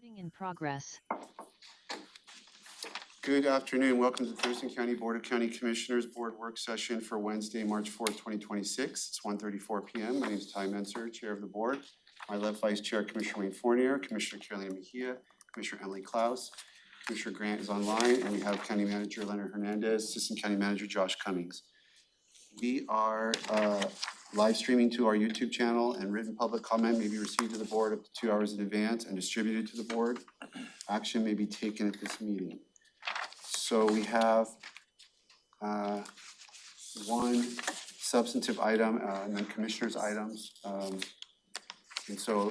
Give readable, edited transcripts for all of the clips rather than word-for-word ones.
Recording in progress. Good afternoon. Welcome to the Thurston County Board of County Commissioners Board Work Session for Wednesday, March 4th, 2026. It's 1:34 p.m. My name is Ty Menser, Chair of the Board. My left Vice Chair, Commissioner Wayne Fournier, Commissioner Carolina Mejia, Commissioner Emily Klaus, Commissioner Grant is online, and we have County Manager Leonard Hernandez, Assistant County Manager Josh Cummings. We are live streaming to our YouTube channel, and written public comment may be received to the board up to 2 hours in advance and distributed to the board. Action may be taken at this meeting. So we have one substantive item and then commissioners' items. And so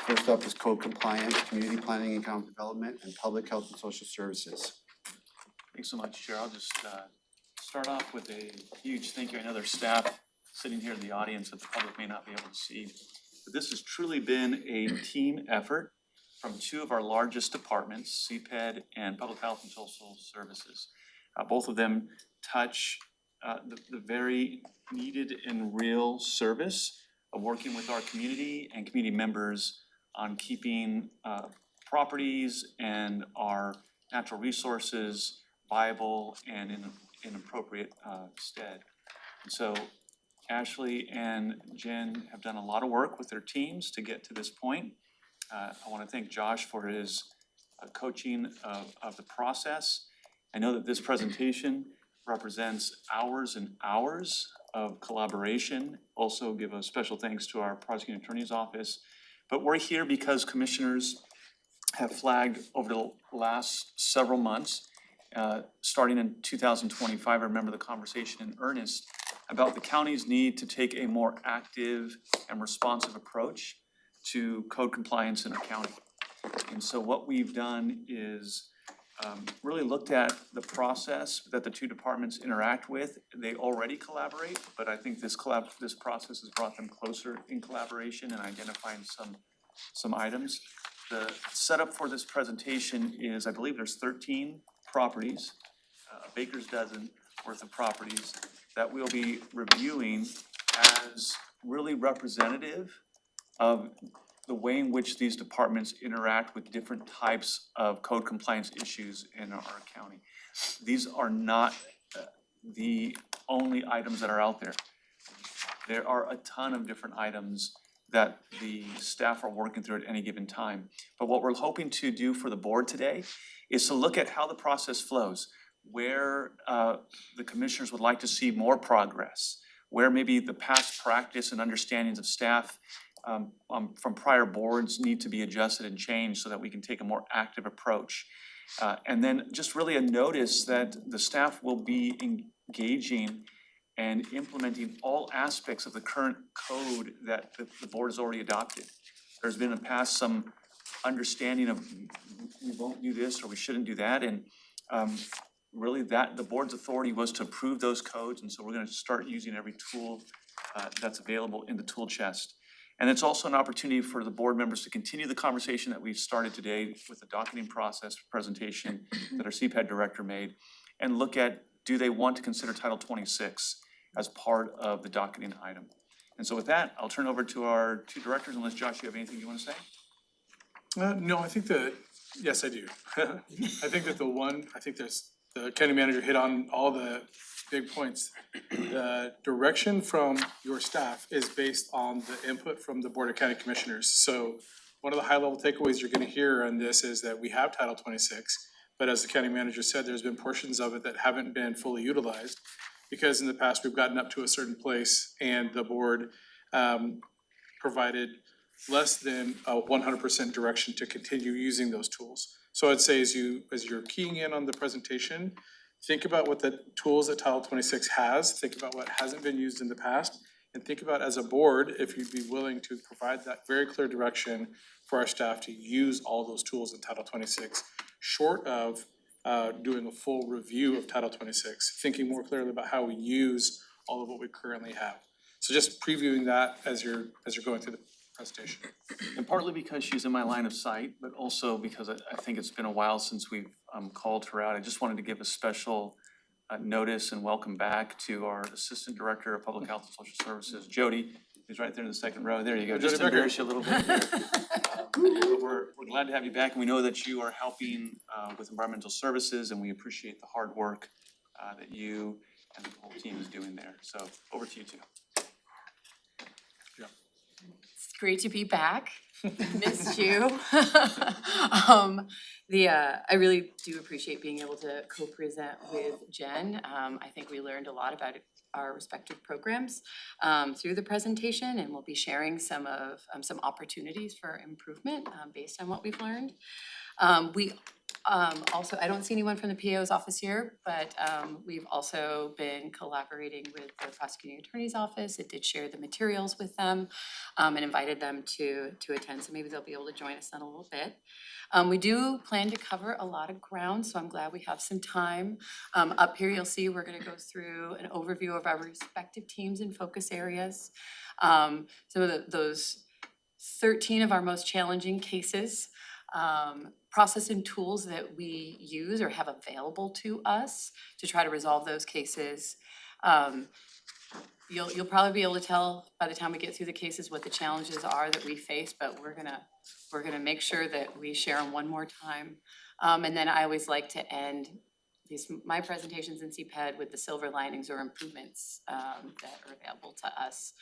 first up is code compliance, community planning and economic development, and public health and social services. Thanks so much, Chair. I'll just start off with a huge thank you. I know there's staff sitting here in the audience that the public may not be able to see, but this has truly been a team effort from two of our largest departments, CPED and Public Health and Social Services. Both of them touch the very needed and real service of working with our community and community members on keeping properties and our natural resources viable and in appropriate stead. And so Ashley and Jen have done a lot of work with their teams to get to this point. I want to thank Josh for his coaching of the process. I know that this presentation represents hours and hours of collaboration. Also give a special thanks to our prosecuting attorney's office. But we're here because commissioners have flagged over the last several months, starting in 2025, I remember the conversation in earnest about the county's need to take a more active and responsive approach to code compliance in our county. And so what we've done is really looked at the process that the two departments interact with. They already collaborate, but I think this process has brought them closer in collaboration and identifying some items. The setup for this presentation is, I believe there's 13 properties, a baker's dozen worth of properties that we'll be reviewing as really representative of the way in which these departments interact with different types of code compliance issues in our county. These are not the only items that are out there. There are a ton of different items that the staff are working through at any given time. But what we're hoping to do for the board today is to look at how the process flows, where the commissioners would like to see more progress, where maybe the past practice and understandings of staff from prior boards need to be adjusted and changed so that we can take a more active approach. And then just really a notice that the staff will be engaging and implementing all aspects of the current code that the board has already adopted. There's been in the past some understanding of we won't do this or we shouldn't do that, and really that the board's authority was to approve those codes, and so we're going to start using every tool that's available in the tool chest. And it's also an opportunity for the board members to continue the conversation that we've started today with the docketing process presentation that our CPED director made, and look at, do they want to consider Title 26 as part of the docketing item? And so with that, I'll turn over to our two directors, unless Josh, you have anything you want to say? No, I think that, yes, I do. I think that the county manager hit on all the big points. The direction from your staff is based on the input from the Board of County Commissioners. So one of the high level takeaways you're gonna hear on this is that we have Title 26, but as the county manager said, there's been portions of it that haven't been fully utilized because in the past we've gotten up to a certain place and the board provided less than a 100% direction to continue using those tools. So I'd say as you're keying in on the presentation, think about what the tools that Title 26 has, think about what hasn't been used in the past, and think about as a board, if you'd be willing to provide that very clear direction for our staff to use all those tools in Title 26, short of doing a full review of Title 26, thinking more clearly about how we use all of what we currently have. So just previewing that as you're going through the presentation. And partly because she's in my line of sight, but also because I think it's been a while since we've called her out. I just wanted to give a special notice and welcome back to our Assistant Director of Public Health and Social Services, Jody. He's right there in the second row. There you go. Jody Just to Becker. embarrass you a little bit here. We're glad to have you back, and we know that you are helping with environmental services, and we appreciate the hard work that you and the whole team is doing there. So over to you two. It's great to be back. Missed you. I really do appreciate being able to co-present with Jen. I think we learned a lot about our respective programs through the presentation, and we'll be sharing some opportunities for improvement based on what we've learned. Also, I don't see anyone from the PAO's office here, but we've also been collaborating with the prosecuting attorney's office. It did share the materials with them and invited them to attend, so maybe they'll be able to join us in a little bit. We do plan to cover a lot of ground, so I'm glad we have some time. Up here, you'll see we're gonna go through an overview of our respective teams and focus areas. Some of those 13 of our most challenging cases, process and tools that we use or have available to us to try to resolve those cases. You'll probably be able to tell by the time we get through the cases what the challenges are that we face, but we're gonna make sure that we share them one more time. And then I always like to end my presentations in CPED with the silver linings or improvements that are available to us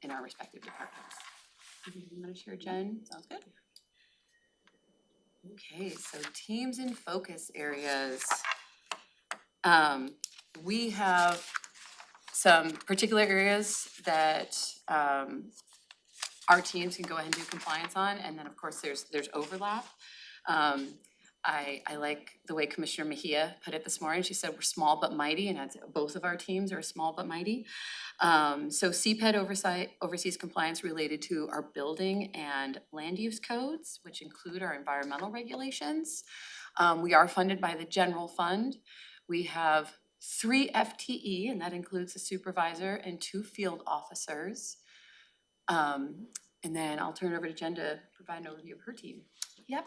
in our respective departments. You wanna share, Jen? Sounds good. Okay, so teams and focus areas. We have some particular areas that our teams can go ahead and do compliance on, and then of course there's overlap. I like the way Commissioner Mejia put it this morning. She said we're small but mighty, and both of our teams are small but mighty. So CPED oversees compliance related to our building and land use codes, which include our environmental regulations. We are funded by the general fund. We have 3 FTE, and that includes a supervisor and 2 field officers. And then I'll turn it over to Jen to provide an overview of her team. Yep,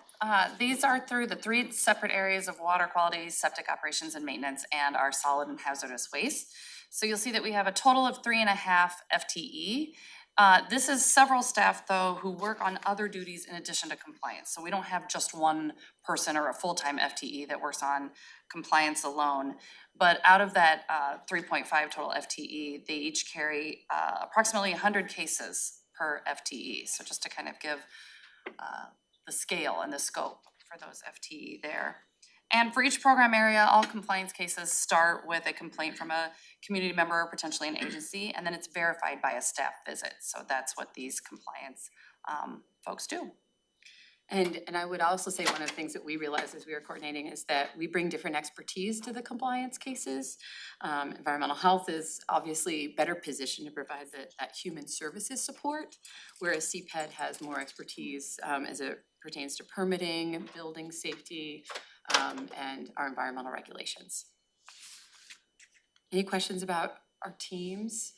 these are through the 3 separate areas of water quality, septic operations and maintenance, and our solid and hazardous waste. So you'll see that we have a total of 3.5 FTE. This is several staff though who work on other duties in addition to compliance. So we don't have just one person or a full-time FTE that works on compliance alone. But out of that 3.5 total FTE, they each carry approximately 100 cases per FTE. So just to kind of give the scale and the scope for those FTE there. And for each program area, all compliance cases start with a complaint from a community member or potentially an agency, and then it's verified by a staff visit. So that's what these compliance folks do. And I would also say one of the things that we realized as we were coordinating is that we bring different expertise to the compliance cases. Environmental health is obviously better positioned to provide that human services support, whereas CPED has more expertise as it pertains to permitting, building safety, and our environmental regulations. Any questions about our teams?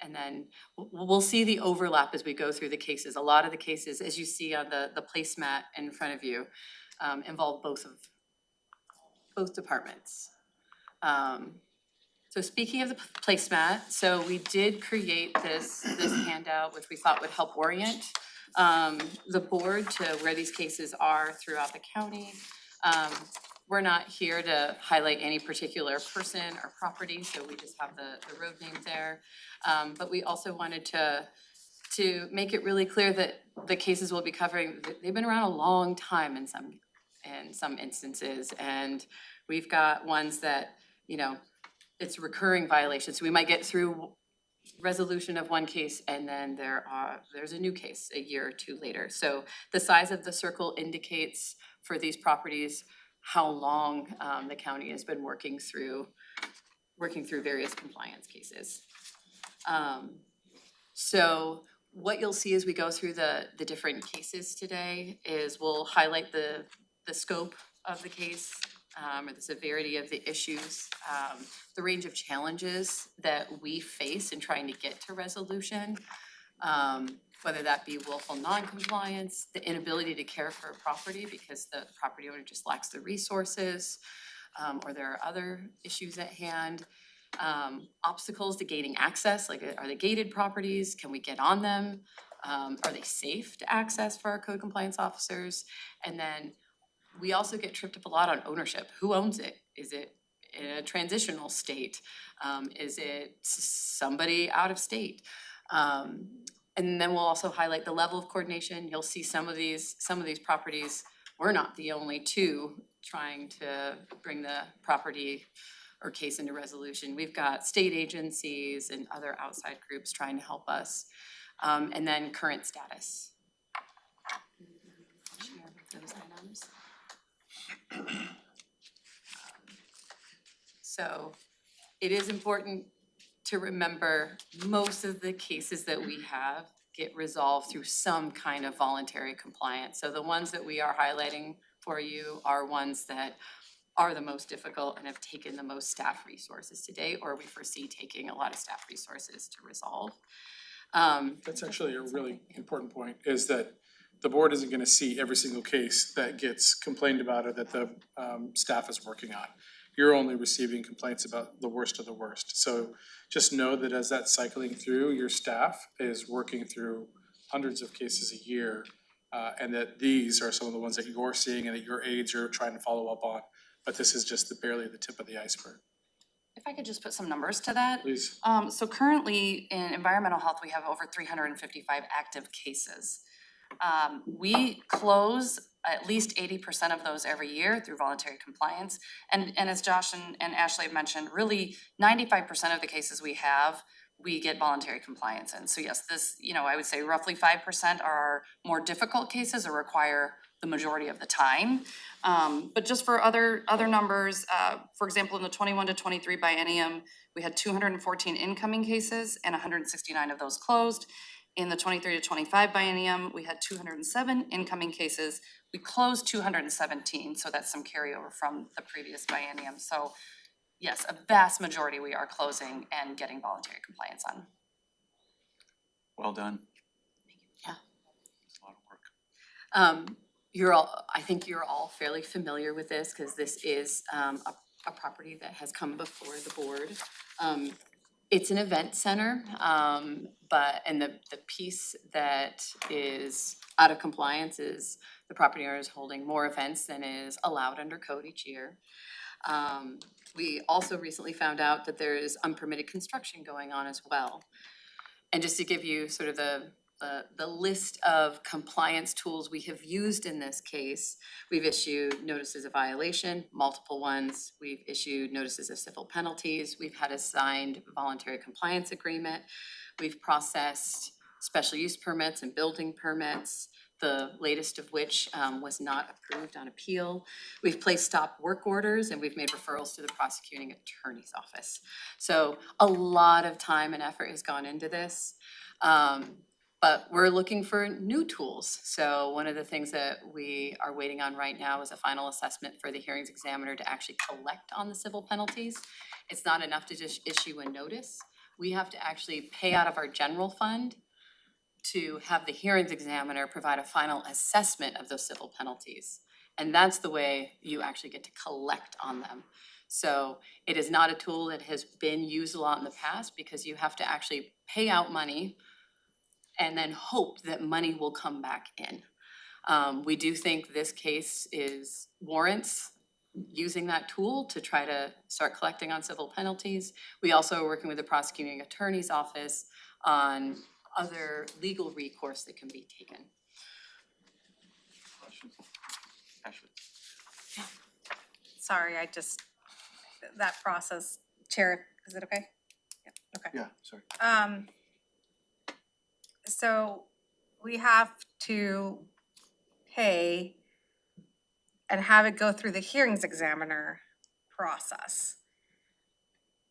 And then we'll see the overlap as we go through the cases. A lot of the cases, as you see on the placemat in front of you, involve both departments. So speaking of the placemat, so we did create this handout, which we thought would help orient the board to where these cases are throughout the county. We're not here to highlight any particular person or property, so we just have the road names there. But we also wanted to make it really clear that the cases we'll be covering, they've been around a long time in some instances, and we've got ones that, you know, it's recurring violations. So we might get through resolution of one case and then there's a new case a year or 2 later. So the size of the circle indicates for these properties how long the county has been working through various compliance cases. So what you'll see as we go through the different cases today is we'll highlight the scope of the case, or the severity of the issues, the range of challenges that we face in trying to get to resolution, whether that be willful non-compliance, the inability to care for a property because the property owner just lacks the resources, or there are other issues at hand, obstacles to gaining access, like are they gated properties? Can we get on them? Are they safe to access for our code compliance officers? And then we also get tripped up a lot on ownership. Who owns it? Is it in a transitional state? Is it somebody out of state? And then we'll also highlight the level of coordination. You'll see some of these properties, we're not the only two trying to bring the property or case into resolution. We've got state agencies and other outside groups trying to help us. And then current status. Share those items. So it is important to remember most of the cases that we have get resolved through some kind of voluntary compliance. So the ones that we are highlighting for you are ones that are the most difficult and have taken the most staff resources to date, or we foresee taking a lot of staff resources to resolve. That's actually a really important point, is that the board isn't gonna see every single case that gets complained about or that the staff is working on. You're only receiving complaints about the worst of the worst. So just know that as that's cycling through, your staff is working through hundreds of cases a year. And that these are some of the ones that you're seeing and that your aides are trying to follow up on. But this is just barely the tip of the iceberg. If I could just put some numbers to that. Please. So currently in environmental health, we have over 355 active cases. We close at least 80% of those every year through voluntary compliance. And as Josh and Ashley have mentioned, really 95% of the cases we have, we get voluntary compliance in. So yes, this, I would say roughly 5% are more difficult cases or require the majority of the time. But just for other numbers, for example, in the 21 to 23 biennium, we had 214 incoming cases and 169 of those closed. In the 23 to 25 biennium, we had 207 incoming cases. We closed 217, so that's some carryover from the previous biennium. So yes, a vast majority we are closing and getting voluntary compliance on. Well done. Yeah. It's a lot of work. I think you're all fairly familiar with this because this is a property that has come before the board. It's an event center, and the piece that is out of compliance is the property owner is holding more events than is allowed under code each year. We also recently found out that there is unpermitted construction going on as well. And just to give you sort of the list of compliance tools we have used in this case, we've issued notices of violation, multiple ones. We've issued notices of civil penalties. We've had a signed voluntary compliance agreement. We've processed special use permits and building permits, the latest of which was not approved on appeal. We've placed stop work orders and we've made referrals to the prosecuting attorney's office. So a lot of time and effort has gone into this. But we're looking for new tools. So one of the things that we are waiting on right now is a final assessment for the hearings examiner to actually collect on the civil penalties. It's not enough to just issue a notice. We have to actually pay out of our general fund to have the hearings examiner provide a final assessment of those civil penalties. And that's the way you actually get to collect on them. So it is not a tool that has been used a lot in the past because you have to actually pay out money and then hope that money will come back in. We do think this case warrants using that tool to try to start collecting on civil penalties. We also are working with the prosecuting attorney's office on other legal recourse that can be taken. Questions? Ashley? Sorry, that process, Chair, is it okay? Yeah, okay. Yeah, sorry. So we have to pay and have it go through the hearings examiner process.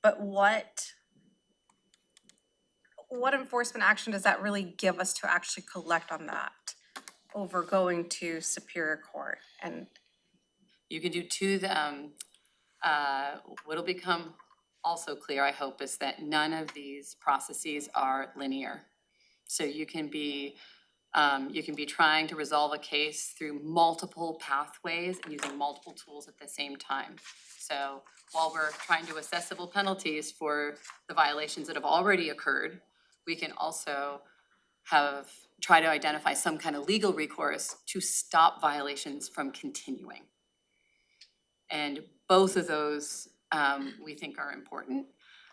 But what enforcement action does that really give us to actually collect on that over going to Superior Court? And You can do two, what'll become also clear, I hope, is that none of these processes are linear. So you can be You can be trying to resolve a case through multiple pathways and using multiple tools at the same time. So while we're trying to assess civil penalties for the violations that have already occurred, we can also try to identify some kind of legal recourse to stop violations from continuing. And both of those, we think are important.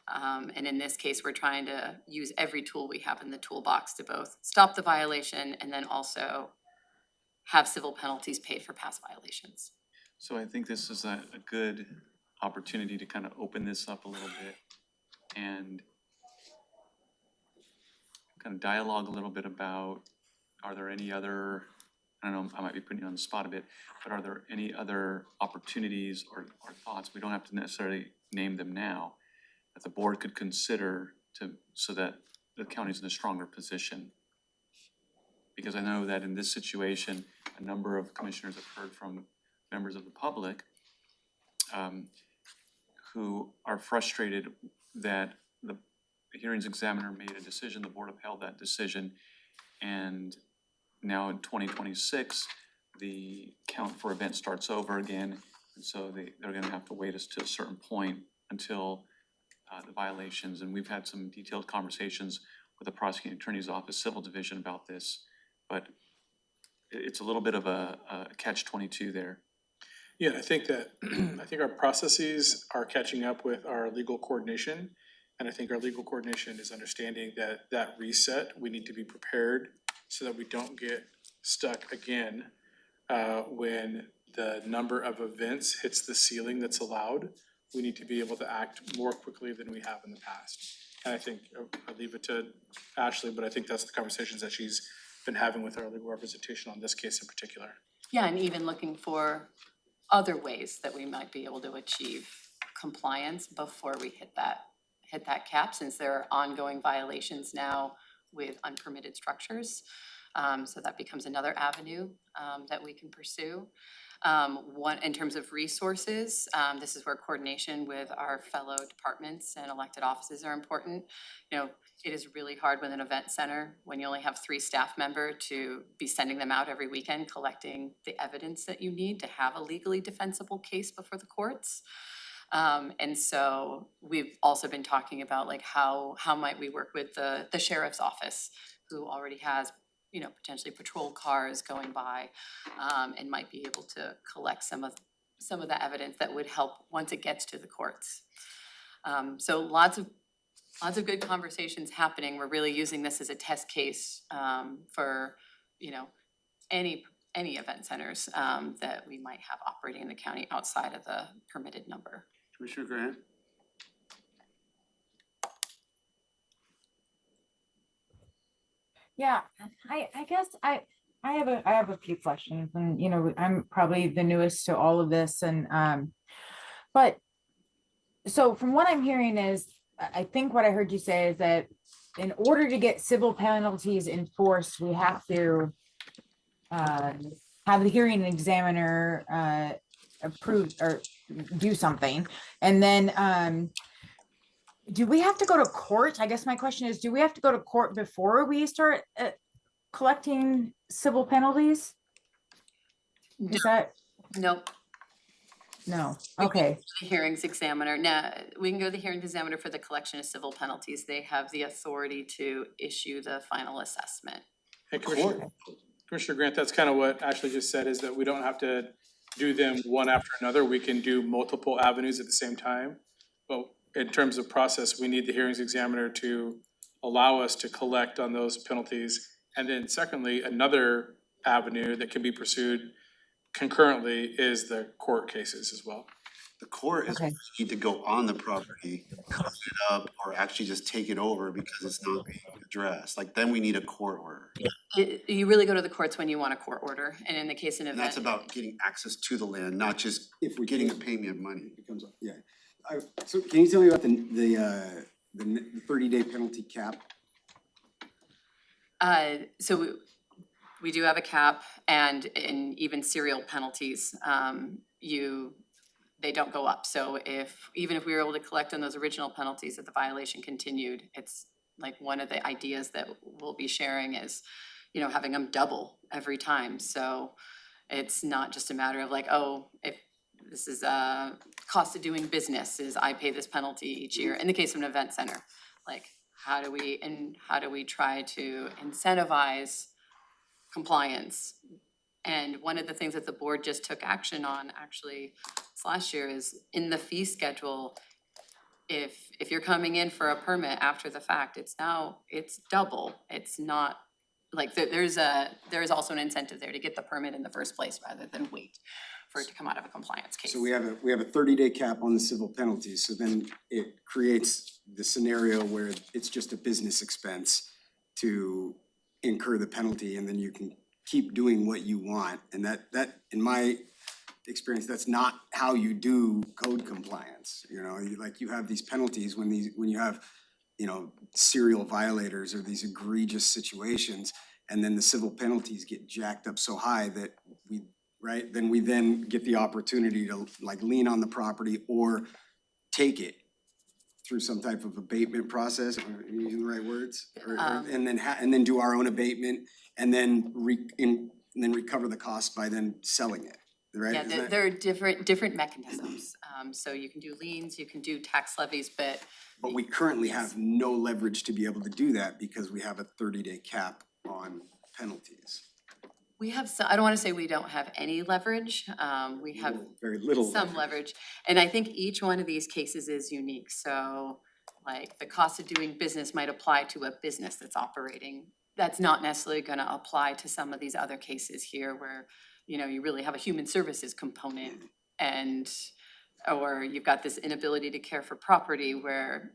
And in this case, we're trying to use every tool we have in the toolbox to both stop the violation and then also have civil penalties paid for past violations. So I think this is a good opportunity to kind of open this up a little bit and kind of dialogue a little bit about, are there any other, I don't know, I might be putting you on the spot a bit, but are there any other opportunities or thoughts, we don't have to necessarily name them now, that the board could consider so that the county's in a stronger position? Because I know that in this situation, a number of commissioners have heard from members of the public who are frustrated that the hearings examiner made a decision, the board upheld that decision, and now in 2026, the count for events starts over again, and so they're gonna have to wait us to a certain point until the violations, and we've had some detailed conversations with the prosecuting attorney's office civil division about this, but it's a little bit of a catch-22 there. Yeah, I think that, I think our processes are catching up with our legal coordination. And I think our legal coordination is understanding that reset, we need to be prepared so that we don't get stuck again when the number of events hits the ceiling that's allowed. We need to be able to act more quickly than we have in the past. And I think, I'll leave it to Ashley, but I think that's the conversations that she's been having with our legal representation on this case in particular. Yeah, and even looking for other ways that we might be able to achieve compliance before we hit that cap, since there are ongoing violations now with unpermitted structures. So that becomes another avenue that we can pursue. One, in terms of resources, this is where coordination with our fellow departments and elected offices are important. You know, it is really hard with an event center when you only have 3 staff members to be sending them out every weekend collecting the evidence that you need to have a legally defensible case before the courts. And so we've also been talking about like how might we work with the sheriff's office, who already has, you know, potentially patrol cars going by, and might be able to collect some of the evidence that would help once it gets to the courts. So lots of good conversations happening. We're really using this as a test case for, you know, any event centers that we might have operating in the county outside of the permitted number. Commissioner Grant? Yeah, I guess I have a few questions, and you know, I'm probably the newest to all of this, and but so from what I'm hearing is, I think what I heard you say is that in order to get civil penalties enforced, we have to have the hearing examiner approve or do something, and then do we have to go to court? I guess my question is, do we have to go to court before we start collecting civil penalties? Is that, Nope. no, okay, The hearings examiner, now, we can go to the hearings examiner for the collection of civil penalties. They have the authority to issue the final assessment. And Commissioner Grant, that's kind of what Ashley just said, is that we don't have to do them one after another. We can do multiple avenues at the same time. But in terms of process, we need the hearings examiner to allow us to collect on those penalties. And then secondly, another avenue that can be pursued concurrently is the court cases as well. The court is Okay. need to go on the property, clean it up, or actually just take it over because it's not being addressed. Like, then we need a court order. You really go to the courts when you want a court order, and in the case of an And that's event, about getting access to the land, not just If we getting a payment of money. becomes, yeah. So can you tell me about the 30-day penalty cap? so we do have a cap, and in even serial penalties, they don't go up. So even if we were able to collect on those original penalties, if the violation continued, it's like one of the ideas that we'll be sharing is having them double every time. So it's not just a matter of like, oh, if this is a cost of doing business is I pay this penalty each year. In the case of an event center, like how do we try to incentivize compliance? And one of the things that the board just took action on actually this last year is in the fee schedule, if you're coming in for a permit after the fact, it's double. It's not, like, there is also an incentive there to get the permit in the first place rather than wait for it to come out of a compliance case. So we have a 30-day cap on the civil penalties, so then it creates the scenario where it's just a business expense to incur the penalty, and then you can keep doing what you want, and that in my experience, that's not how you do code compliance. You have these penalties when you have serial violators or these egregious situations, and then the civil penalties get jacked up so high that we then get the opportunity to like lien on the property or take it through some type of abatement process, am I using the right words? And then do our own abatement and then recover the cost by then selling it, right? Yeah, there are different mechanisms. So you can do liens, you can do tax levies, but we currently have no leverage to be able to do that because we have a 30-day cap on penalties. we have some, I don't wanna say we don't have any leverage. We have Very little some leverage. And I think each one of these cases is unique. So like the cost of doing business might apply to a business that's operating. That's not necessarily gonna apply to some of these other cases here where, you really have a human services component or you've got this inability to care for property where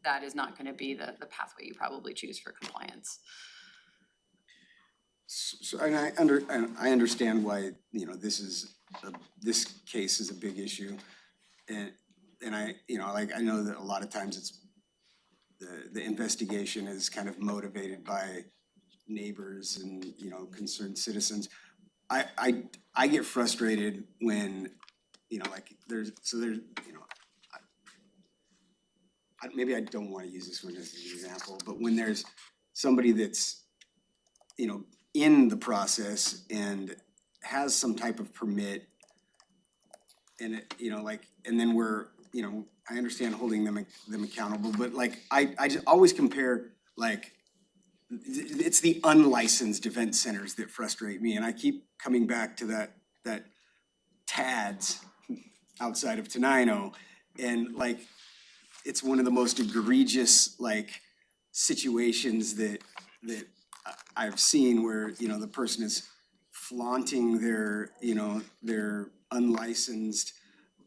that is not gonna be the pathway you probably choose for compliance. So, and I understand why, this case is a big issue. And I know that a lot of times it's, the investigation is kind of motivated by neighbors and, concerned citizens. I get frustrated when, maybe I don't wanna use this one as an example, but when there's somebody that's, in the process and has some type of permit and it, and then we're, I understand holding them accountable, but I just always compare, it's the unlicensed event centers that frustrate me, and I keep coming back to that TADS outside of Tenino, and it's one of the most egregious situations that I've seen where, the person is flaunting their unlicensed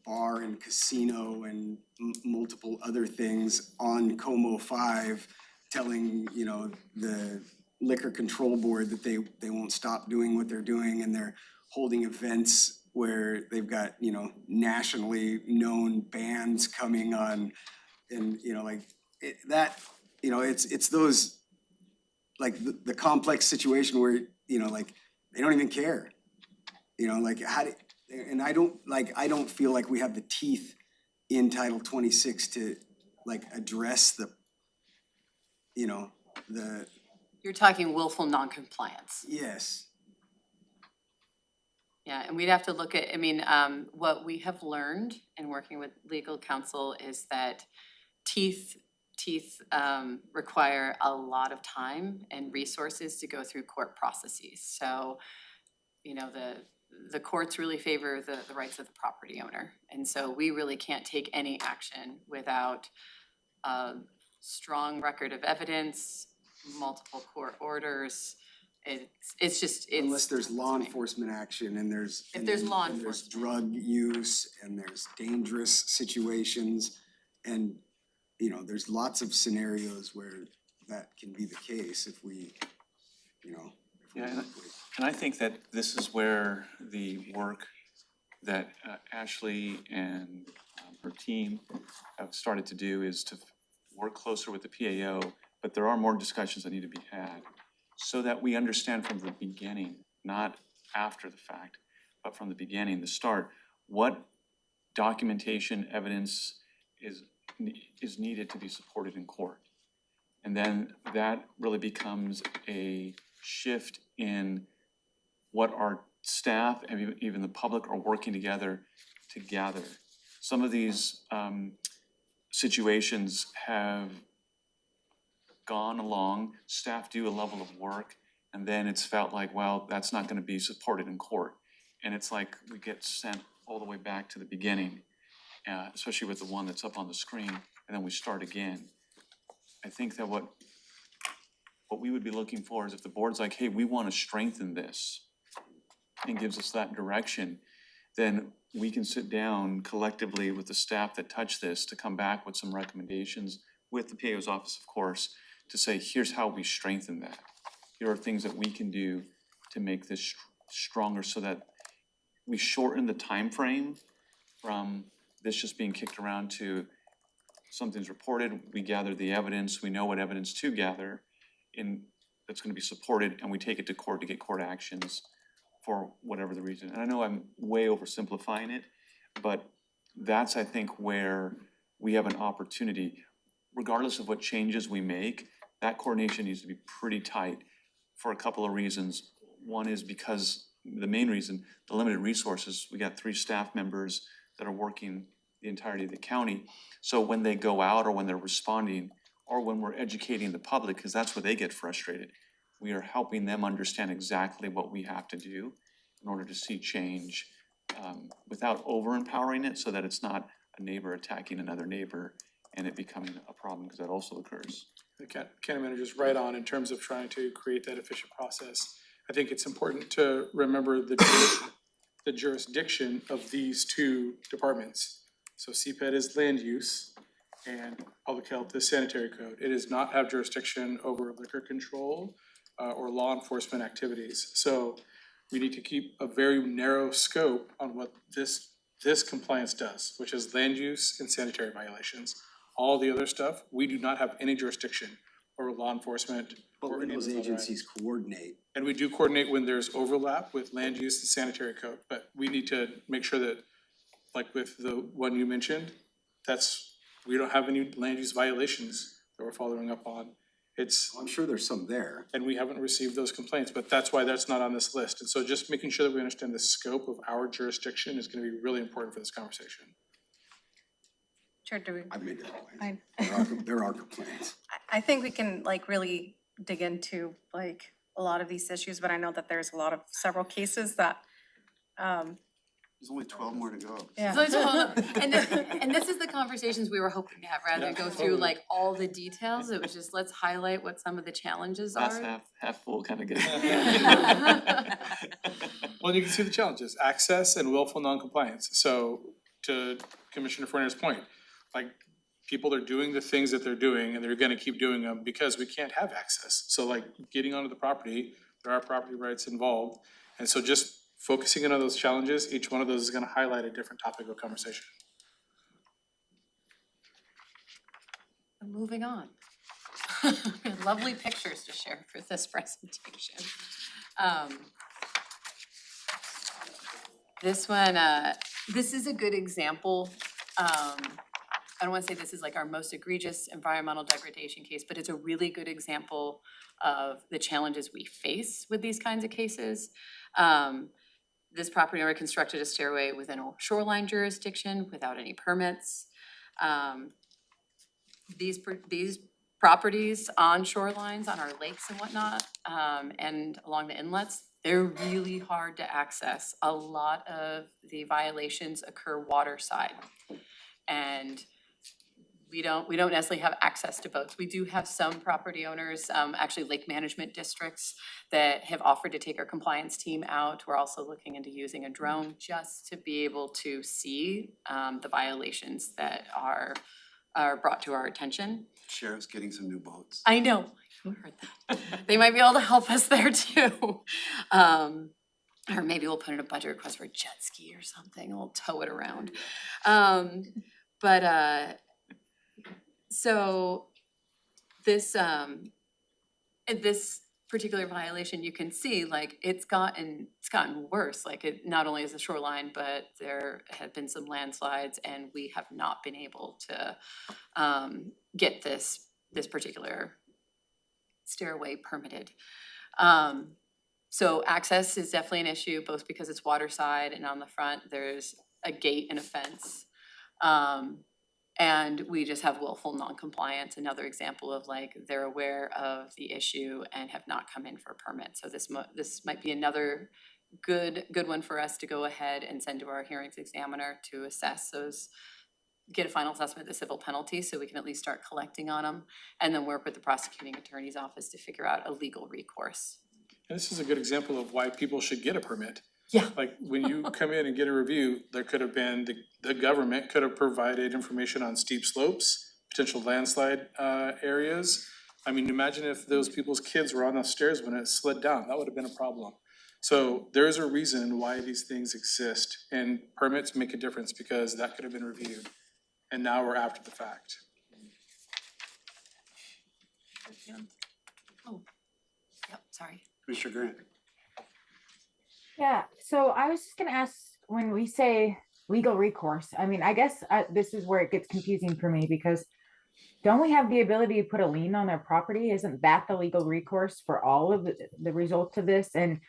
bar and casino and multiple other things on Como 5, telling, the liquor control board that they won't stop doing what they're doing, and they're holding events where they've got, nationally known bands coming on, and, it's those, the complex situation where, they don't even care. And I don't feel like we have the teeth in Title 26 to address the. You're talking willful noncompliance. Yes. Yeah, and we'd have to look at, what we have learned in working with legal counsel is that teeth require a lot of time and resources to go through court processes. So, the courts really favor the rights of the property owner. And so we really can't take any action without a strong record of evidence, multiple court orders. It's Unless there's law enforcement action and there's. If there's law and there's enforcement. drug use and there's dangerous situations and, there's lots of scenarios where that can be the case if we, Yeah, and I think that this is where the work that Ashley and her team have started to do is to work closer with the PAO, but there are more discussions that need to be had so that we understand from the beginning, not after the fact, but from the beginning, the start, what documentation, evidence is needed to be supported in court. And then that really becomes a shift in what our staff and even the public are working together to gather. Some of these situations have gone along, staff do a level of work, and then it's felt like, well, that's not gonna be supported in court. And it's like we get sent all the way back to the beginning, especially with the one that's up on the screen, and then we start again. I think that what we would be looking for is if the board's like, hey, we wanna strengthen this, and gives us that direction, then we can sit down collectively with the staff that touch this to come back with some recommendations with the PAO's office, of course, to say, here's how we strengthen that. Here are things that we can do to make this stronger so that we shorten the time frame from this just being kicked around to something's reported, we gather the evidence, we know what evidence to gather that's gonna be supported, and we take it to court to get court actions for whatever the reason. And I know I'm way oversimplifying it, but that's, I think, where we have an opportunity. Regardless of what changes we make, that coordination needs to be pretty tight for a couple of reasons. One is because, the main reason, the limited resources. We got 3 staff members that are working the entirety of the county. So when they go out or when they're responding or when we're educating the public, because that's where they get frustrated, we are helping them understand exactly what we have to do in order to see change without over-empowering it so that it's not a neighbor attacking another neighbor and it becoming a problem, because that also occurs. The county manager's right on in terms of trying to create that efficient process. I think it's important to remember the jurisdiction of these 2 departments. So CPED is land use and public health is sanitary code. It does not have jurisdiction over liquor control or law enforcement activities. So we need to keep a very narrow scope on what this compliance does, which is land use and sanitary violations. All the other stuff, we do not have any jurisdiction over law enforcement. But or when any of those other agencies coordinate, And we do coordinate when there's overlap with land use and sanitary code, but we need to make sure that, like with the one you mentioned, we don't have any land use violations that we're following up on. I'm sure there's some there. And we haven't received those complaints, but that's why that's not on this list. And so just making sure that we understand the scope of our jurisdiction is gonna be really important for this conversation. Chair, do we? I've made that point. Fine. There are complaints. I think we can like really dig into like a lot of these issues, but I know that there's several cases that, There's only 12 more to go. yeah. So hold up. And this is the conversations we were hoping to have, rather than go through like all the details. It was just, let's highlight what some of the challenges Glass are. half full kind of guy. Well, you can see the challenges, access and willful noncompliance. So to Commissioner Fournier's point, like people are doing the things that they're doing and they're gonna keep doing them because we can't have access. So like getting onto the property, there are property rights involved. And so just focusing in on those challenges, each one of those is gonna highlight a different topic of conversation. Moving on. Lovely pictures to share for this presentation. This one, this is a good example. I don't wanna say this is like our most egregious environmental degradation case, but it's a really good example of the challenges we face with these kinds of cases. This property owner constructed a stairway within a shoreline jurisdiction without any permits. These properties on shorelines, on our lakes and whatnot, and along the inlets, they're really hard to access. A lot of the violations occur waterside. And we don't necessarily have access to boats. We do have some property owners, actually lake management districts, that have offered to take our compliance team out. We're also looking into using a drone just to be able to see the violations that are brought to our attention. Sheriff's getting some new boats. I know, you heard that. They might be able to help us there too. Or maybe we'll put in a budget request for a jet ski or something, we'll tow it around. So this particular violation, you can see like it's gotten worse. Like it not only is the shoreline, but there have been some landslides and we have not been able to get this particular stairway permitted. So access is definitely an issue, both because it's waterside and on the front, there's a gate and a fence. And we just have willful non-compliance, another example of like, they're aware of the issue and have not come in for a permit. So this might be another good one for us to go ahead and send to our hearings examiner to assess those, get a final assessment of the civil penalties, so we can at least start collecting on them, and then work with the prosecuting attorney's office to figure out a legal recourse. And this is a good example of why people should get a permit. Yeah. Like, when you come in and get a review, there could have been, the government could have provided information on steep slopes, potential landslide, areas. I mean, imagine if those people's kids were on those stairs when it slid down, that would have been a problem. So there is a reason why these things exist, and permits make a difference because that could have been reviewed. And now we're after the fact. Oh, yep, sorry. Commissioner Grant? Yeah, so I was just gonna ask, when we say legal recourse, I mean, I guess this is where it gets confusing for me, because don't we have the ability to put a lien on their property? Isn't that the legal recourse for all of the results of this? And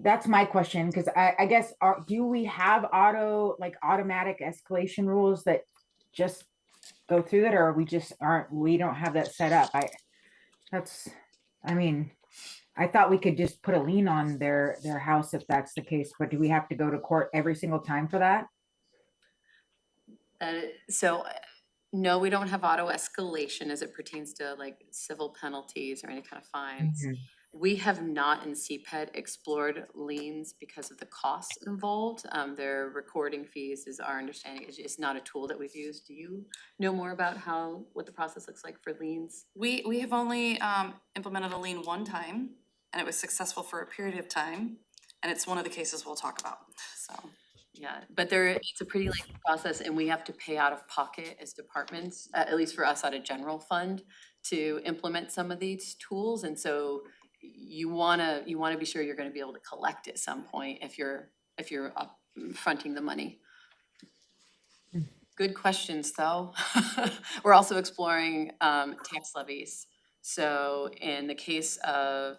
that's my question, because I guess, do we have automatic escalation rules that just go through that, or we don't have that set up? I thought we could just put a lien on their house if that's the case, but do we have to go to court every single time for that? No, we don't have auto escalation as it pertains to like civil penalties or any kind of fines. We have not in CPED explored liens because of the costs involved. Their recording fees is our understanding, it's not a tool that we've used. Do you know more about what the process looks like for liens? We have only implemented a lien one time, and it was successful for a period of time, and it's one of the cases we'll talk about, so. Yeah, but it's a pretty lengthy process, and we have to pay out of pocket as departments, at least for us out of general fund, to implement some of these tools. And so you wanna be sure you're gonna be able to collect at some point if you're up fronting the money. Good questions, though. We're also exploring tax levies. So in the case of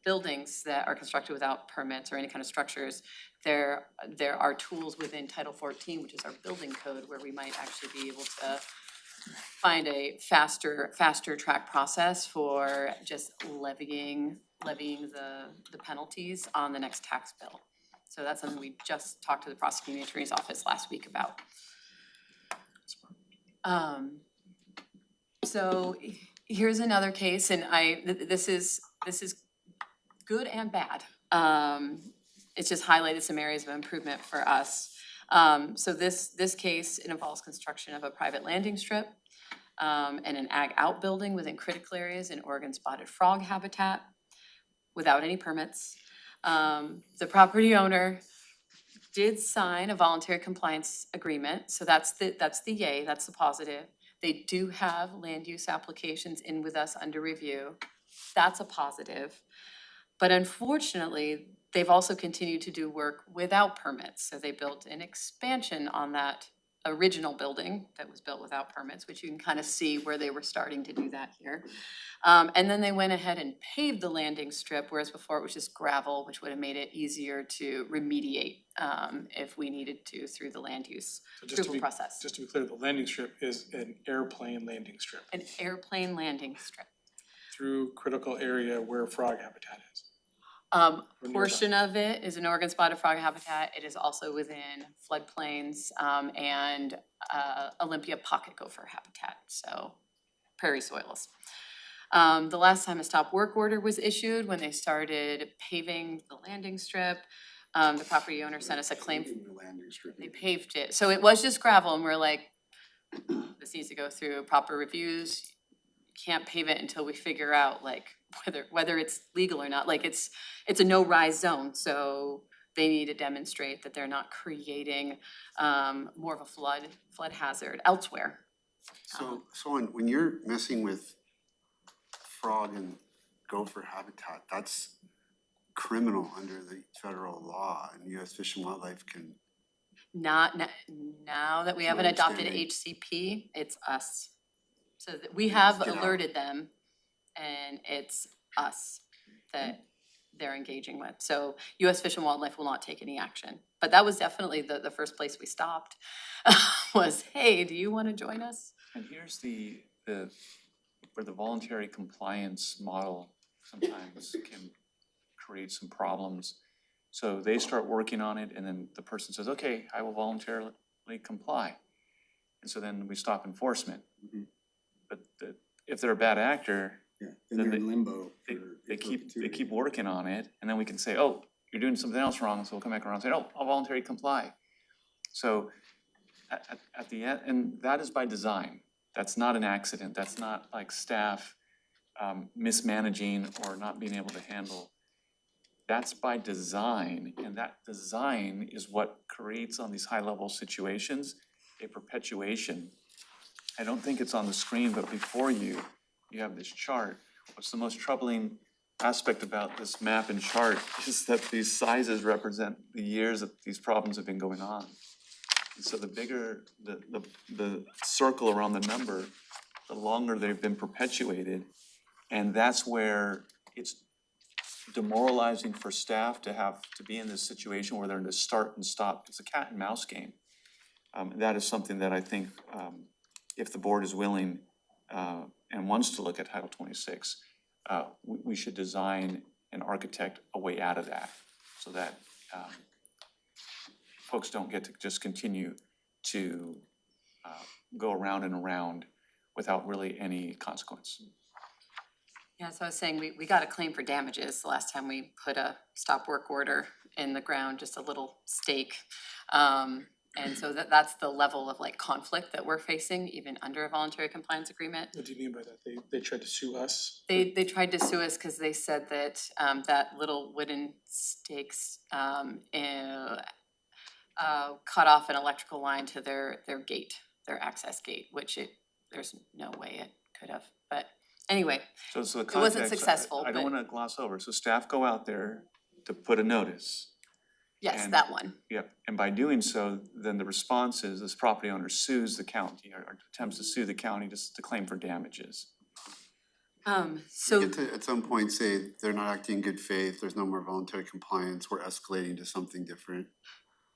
buildings that are constructed without permits or any kind of structures, there are tools within Title 14, which is our building code, where we might actually be able to find a faster track process for just levying the penalties on the next tax bill. So that's something we just talked to the prosecuting attorney's office last week about. So here's another case, and this is good and bad. It's just highlighted some areas of improvement for us. So this case, it involves construction of a private landing strip and an ag outbuilding within critical areas in Oregon spotted frog habitat without any permits. The property owner did sign a voluntary compliance agreement, so that's the yay, that's the positive. They do have land use applications in with us under review. That's a positive. But unfortunately, they've also continued to do work without permits. So they built an expansion on that original building that was built without permits, which you can kind of see where they were starting to do that here. And then they went ahead and paved the landing strip, whereas before it was just gravel, which would have made it easier to remediate if we needed to through the land use approval process. Just to be clear, the landing strip is an airplane landing strip. An airplane landing strip. Through critical area where frog habitat is. Portion of it is an Oregon spotted frog habitat. It is also within floodplains and Olympia pocket gopher habitat, so prairie soils. The last time a stop work order was issued, when they started paving the landing strip, the property owner sent us a claim. They paved it, so it was just gravel, and we're like, this needs to go through proper reviews. Can't pave it until we figure out like whether it's legal or not. Like it's a no rise zone, so they need to demonstrate that they're not creating more of a flood hazard elsewhere. So when you're messing with frog and gopher habitat, that's criminal under the federal law, and US Fish and Wildlife can. Now that we have an adopted HCP, it's us. So that we have alerted them, and it's us that they're engaging with. So US Fish and Wildlife will not take any action. But that was definitely the first place we stopped, was, hey, do you want to join us? And here's where the voluntary compliance model sometimes can create some problems. So they start working on it and then the person says, okay, I will voluntarily comply. And so then we stop enforcement. Mhm. But if they're a bad actor, Yeah, Then then they're in limbo they, for they keep perpetuity. working on it, and then we can say, oh, you're doing something else wrong, so we'll come back around and say, oh, I'll voluntarily comply. So at the end, and that is by design. That's not an accident. That's not like staff mismanaging or not being able to handle. That's by design, and that design is what creates on these high-level situations a perpetuation. I don't think it's on the screen, but before you have this chart. What's the most troubling aspect about this map and chart is that these sizes represent the years that these problems have been going on. And so the bigger the circle around the number, the longer they've been perpetuated. And that's where it's demoralizing for staff to have to be in this situation where they're in this start and stop. It's a cat and mouse game. That is something that I think if the board is willing and wants to look at Title 26, we should design and architect a way out of that so that folks don't get to just continue to go around and around without really any consequence. Yeah, so I was saying, we got a claim for damages the last time we put a stop work order in the ground, just a little stake. And so that's the level of like conflict that we're facing, even under a voluntary compliance agreement. What do you mean by that? They tried to sue us? They tried to sue us because they said that that little wooden stakes cut off an electrical line to their gate, their access gate, which there's no way it could have, but anyway. So the It wasn't context, successful, I don't but- wanna gloss over. So staff go out there to put a notice. Yes, And- that one. Yep, and by doing so, then the response is this property owner sues the county or attempts to sue the county to claim for damages. So. We get to, at some point, say they're not acting in good faith, there's no more voluntary compliance, we're escalating to something different.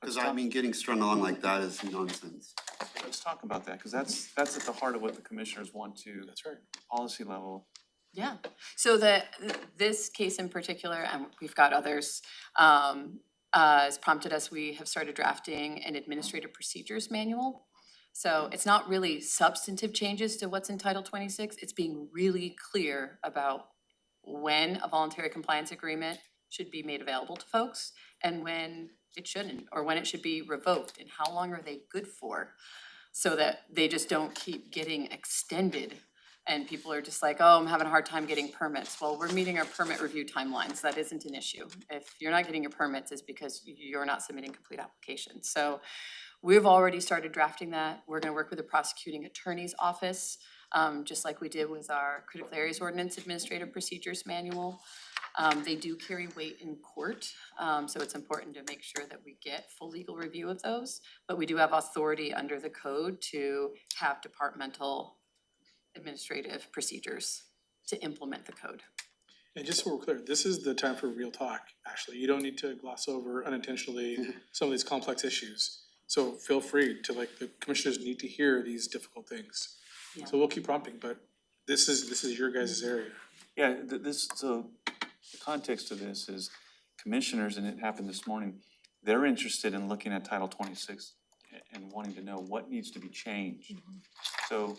Cause I mean, getting strung along like that is nonsense. Let's talk about that, cause that's at the heart of what the commissioners want to, That's right. policy level. Yeah, so this case in particular, and we've got others, has prompted us, we have started drafting an administrative procedures manual. So it's not really substantive changes to what's in Title 26, it's being really clear about when a voluntary compliance agreement should be made available to folks and when it shouldn't, or when it should be revoked, and how long are they good for? So that they just don't keep getting extended. And people are just like, oh, I'm having a hard time getting permits. Well, we're meeting our permit review timelines. That isn't an issue. If you're not getting your permits, it's because you're not submitting complete applications. So we've already started drafting that. We're gonna work with the prosecuting attorney's office, just like we did with our critical areas ordinance administrative procedures manual. They do carry weight in court, so it's important to make sure that we get full legal review of those. But we do have authority under the code to have departmental administrative procedures to implement the code. And just so we're clear, this is the time for real talk, actually. You don't need to gloss over unintentionally some of these complex issues. So feel free to, like, the commissioners need to hear these difficult things. Yeah. So we'll keep prompting, but this is your guys' area. Yeah, so the context of this is commissioners, and it happened this morning, they're interested in looking at Title 26 and wanting to know what needs to be changed. So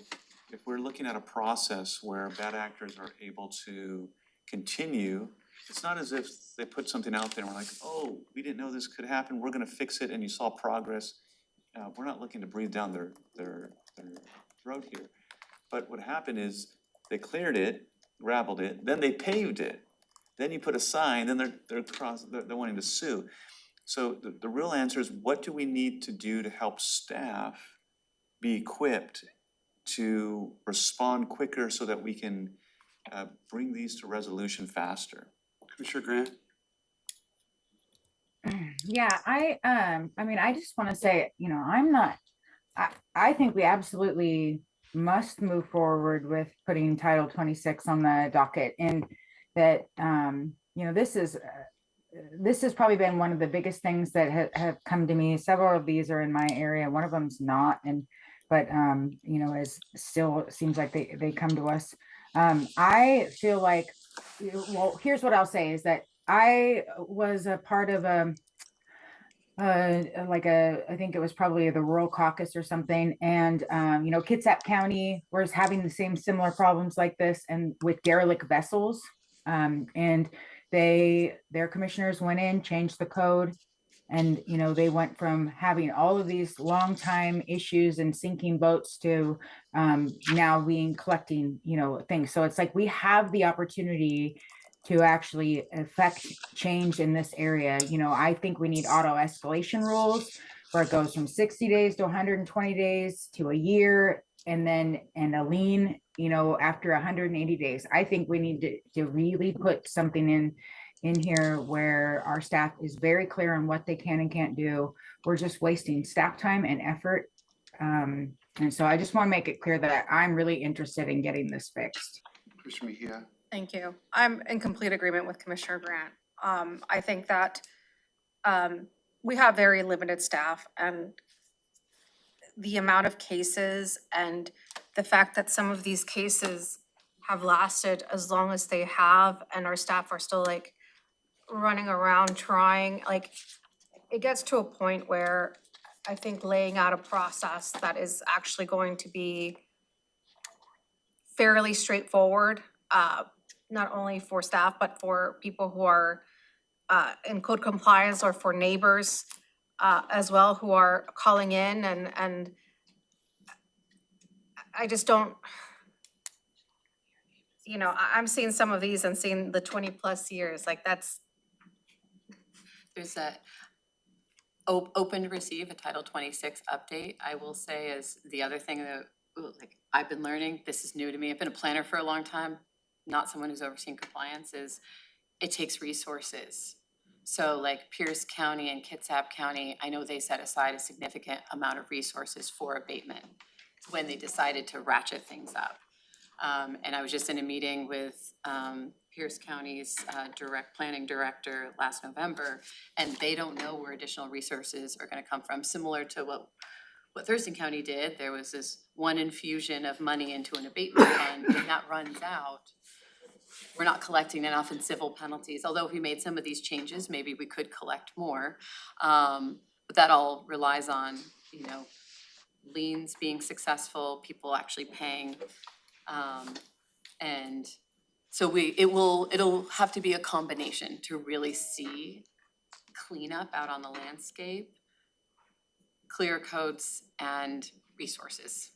if we're looking at a process where bad actors are able to continue, it's not as if they put something out there and we're like, oh, we didn't know this could happen, we're gonna fix it, and you saw progress. We're not looking to breathe down their throat here. But what happened is they cleared it, gravelled it, then they paved it. Then you put a sign, then they're wanting to sue. So the real answer is, what do we need to do to help staff be equipped to respond quicker so that we can bring these to resolution faster? Commissioner Grant? Yeah, I mean, I just want to say, you know, I think we absolutely must move forward with putting Title 26 on the docket. And, that, you know, this has probably been one of the biggest things that have come to me. Several of these are in my area. One of them's not, but you know, is still seems like they come to us. I feel like, well, here's what I'll say is that I was a part of I think it was probably the rural caucus or something, and you know, Kitsap County was having the same similar problems like this and with derelict vessels, and their commissioners went in, changed the code, and you know, they went from having all of these long time issues and sinking boats to now being collecting, you know, things. So it's like we have the opportunity to actually affect change in this area. You know, I think we need auto escalation rules where it goes from 60 days to 120 days to a year, and a lien, you know, after 180 days. I think we need to really put something in here where our staff is very clear on what they can and can't do. We're just wasting staff time and effort. And so I just want to make it clear that I'm really interested in getting this fixed. Commissioner Mejia? Thank you. I'm in complete agreement with Commissioner Grant. I think that we have very limited staff, and the amount of cases and the fact that some of these cases have lasted as long as they have, and our staff are still like running around trying, like, it gets to a point where I think laying out a process that is actually going to be fairly straightforward, not only for staff, but for people who are in code compliance, or for neighbors as well who are calling in, and I just don't, you know, I'm seeing some of these and seeing the 20+ years, like that's. There's a open to receive a Title 26 update, I will say, is the other thing that like I've been learning. This is new to me. I've been a planner for a long time, not someone who's overseen compliance. Is it takes resources. So like Pierce County and Kitsap County, I know they set aside a significant amount of resources for abatement when they decided to ratchet things up. And I was just in a meeting with Pierce County's direct planning director last November, and they don't know where additional resources are gonna come from. Similar to what Thurston County did, there was this one infusion of money into an abatement fund. When that runs out, we're not collecting enough in civil penalties. Although if we made some of these changes, maybe we could collect more. But that all relies on, you know, liens being successful, people actually paying. And so it'll have to be a combination to really see cleanup out on the landscape, clear codes and resources,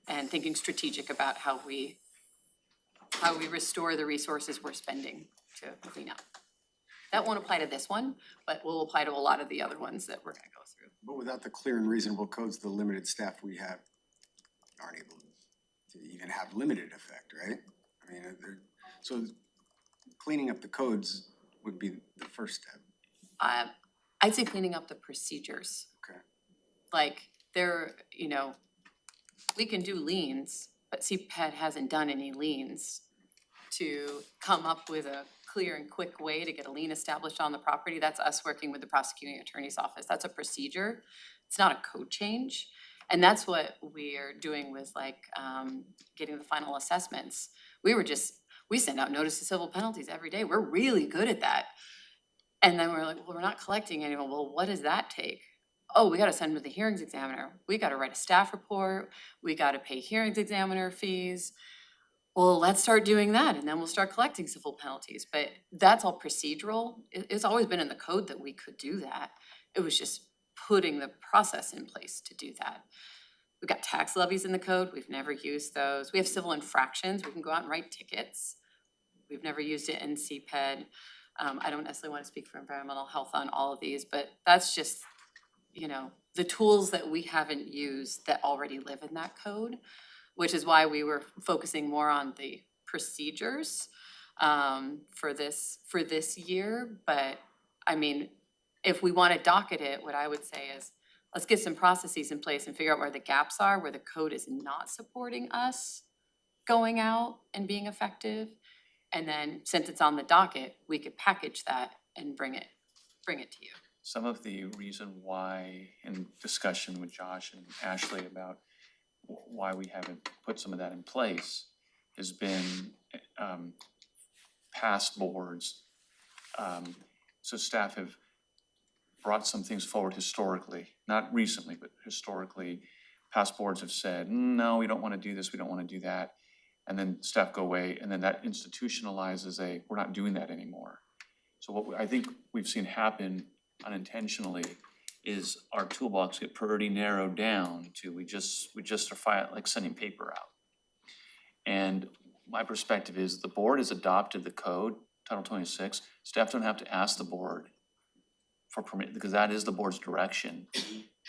and thinking strategic about how we restore the resources we're spending to clean up. That won't apply to this one, but will apply to a lot of the other ones that we're gonna go through. But without the clear and reasonable codes, the limited staff we have aren't able to even have limited effect, right? I mean, so cleaning up the codes would be the first step. I'd say cleaning up the procedures. Okay. Like you know, we can do liens, but CPED hasn't done any liens to come up with a clear and quick way to get a lien established on the property. That's us working with the prosecuting attorney's office. That's a procedure. It's not a code change. And that's what we are doing with like getting the final assessments. We send out notice of civil penalties every day. We're really good at that. And then we're like, well, we're not collecting anyone. Well, what does that take? Oh, we gotta send them to the hearings examiner. We gotta write a staff report. We gotta pay hearings examiner fees. Well, let's start doing that, and then we'll start collecting civil penalties. But that's all procedural. It's always been in the code that we could do that. It was just putting the process in place to do that. We've got tax levies in the code. We've never used those. We have civil infractions. We can go out and write tickets. We've never used it in CPED. I don't necessarily want to speak for environmental health on all of these, but that's just, you know, the tools that we haven't used that already live in that code, which is why we were focusing more on the procedures for this year. But I mean, if we want to docket it, what I would say is let's get some processes in place and figure out where the gaps are, where the code is not supporting us going out and being effective, And then since it's on the docket, we could package that and bring it to you. Some of the reason why, in discussion with Josh and Ashley about why we haven't put some of that in place, has been past boards. So staff have brought some things forward historically, not recently, but historically. Past boards have said, no, we don't want to do this, we don't want to do that. And then staff go away, and then that institutionalizes we're not doing that anymore. So what I think we've seen happen unintentionally is our toolbox get pretty narrowed down to we just are like sending paper out. And my perspective is the board has adopted the code, Title 26. Staff don't have to ask the board for permit because that is the board's direction.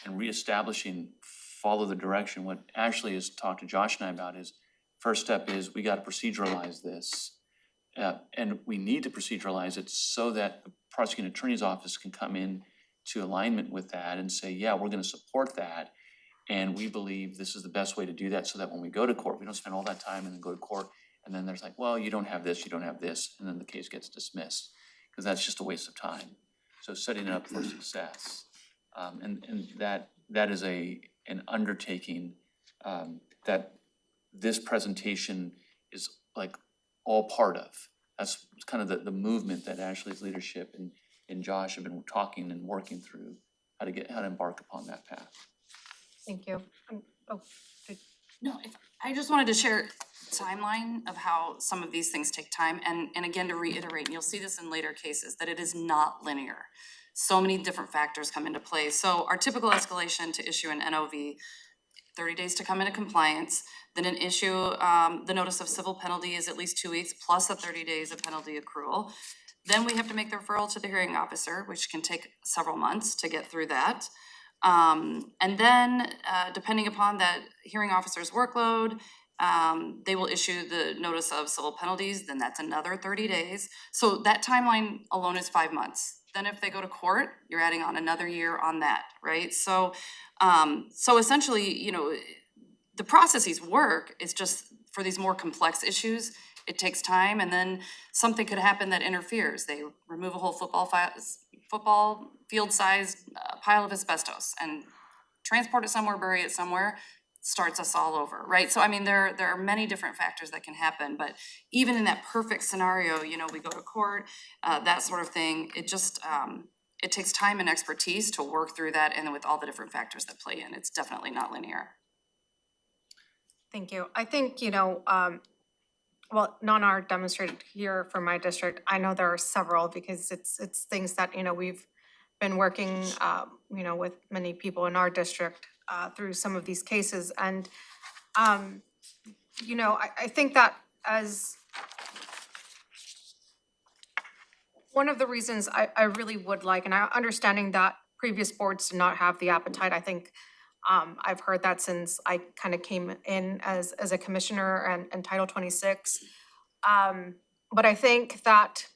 And reestablishing, follow the direction. What Ashley has talked to Josh and I about is first step is we got to proceduralize this. And we need to proceduralize it so that the prosecuting attorney's office can come in to alignment with that and say, yeah, we're going to support that. And we believe this is the best way to do that so that when we go to court, we don't spend all that time and then go to court. And then there's like, well, you don't have this, you don't have this. And then the case gets dismissed because that's just a waste of time. So setting it up for success. And that is an undertaking that this presentation is like all part of. That's kind of the movement that Ashley's leadership and Josh have been talking and working through how to embark upon that path. Thank you. No, I just wanted to share timeline of how some of these things take time, and again, to reiterate, and you'll see this in later cases, that it is not linear. So many different factors come into play. So our typical escalation to issue an NOV, 30 days to come into compliance, then an issue, the notice of civil penalty is at least 2 weeks plus the 30 days of penalty accrual. Then we have to make the referral to the hearing officer, which can take several months to get through that. And then, depending upon that hearing officer's workload, they will issue the notice of civil penalties, then that's another 30 days. So that timeline alone is 5 months. Then if they go to court, you're adding on another year on that, right? So essentially, you know, the processes work, it's just for these more complex issues, it takes time, and then something could happen that interferes. They remove a whole football field-sized pile of asbestos and transport it somewhere, bury it somewhere, starts us all over, right? So I mean, there are many different factors that can happen, but even in that perfect scenario, you know, we go to court, that sort of thing, it just, it takes time and expertise to work through that, and then with all the different factors that play in, it's definitely not linear. Thank you. I think, you know, well, none are demonstrated here for my district. I know there are several because it's things that, you know, we've been working, you know, with many people in our district through some of these cases. And, you know, I think that as one of the reasons I really would like, and understanding that previous boards did not have the appetite, I think I've heard that since I kind of came in as a commissioner and Title 26. But I think that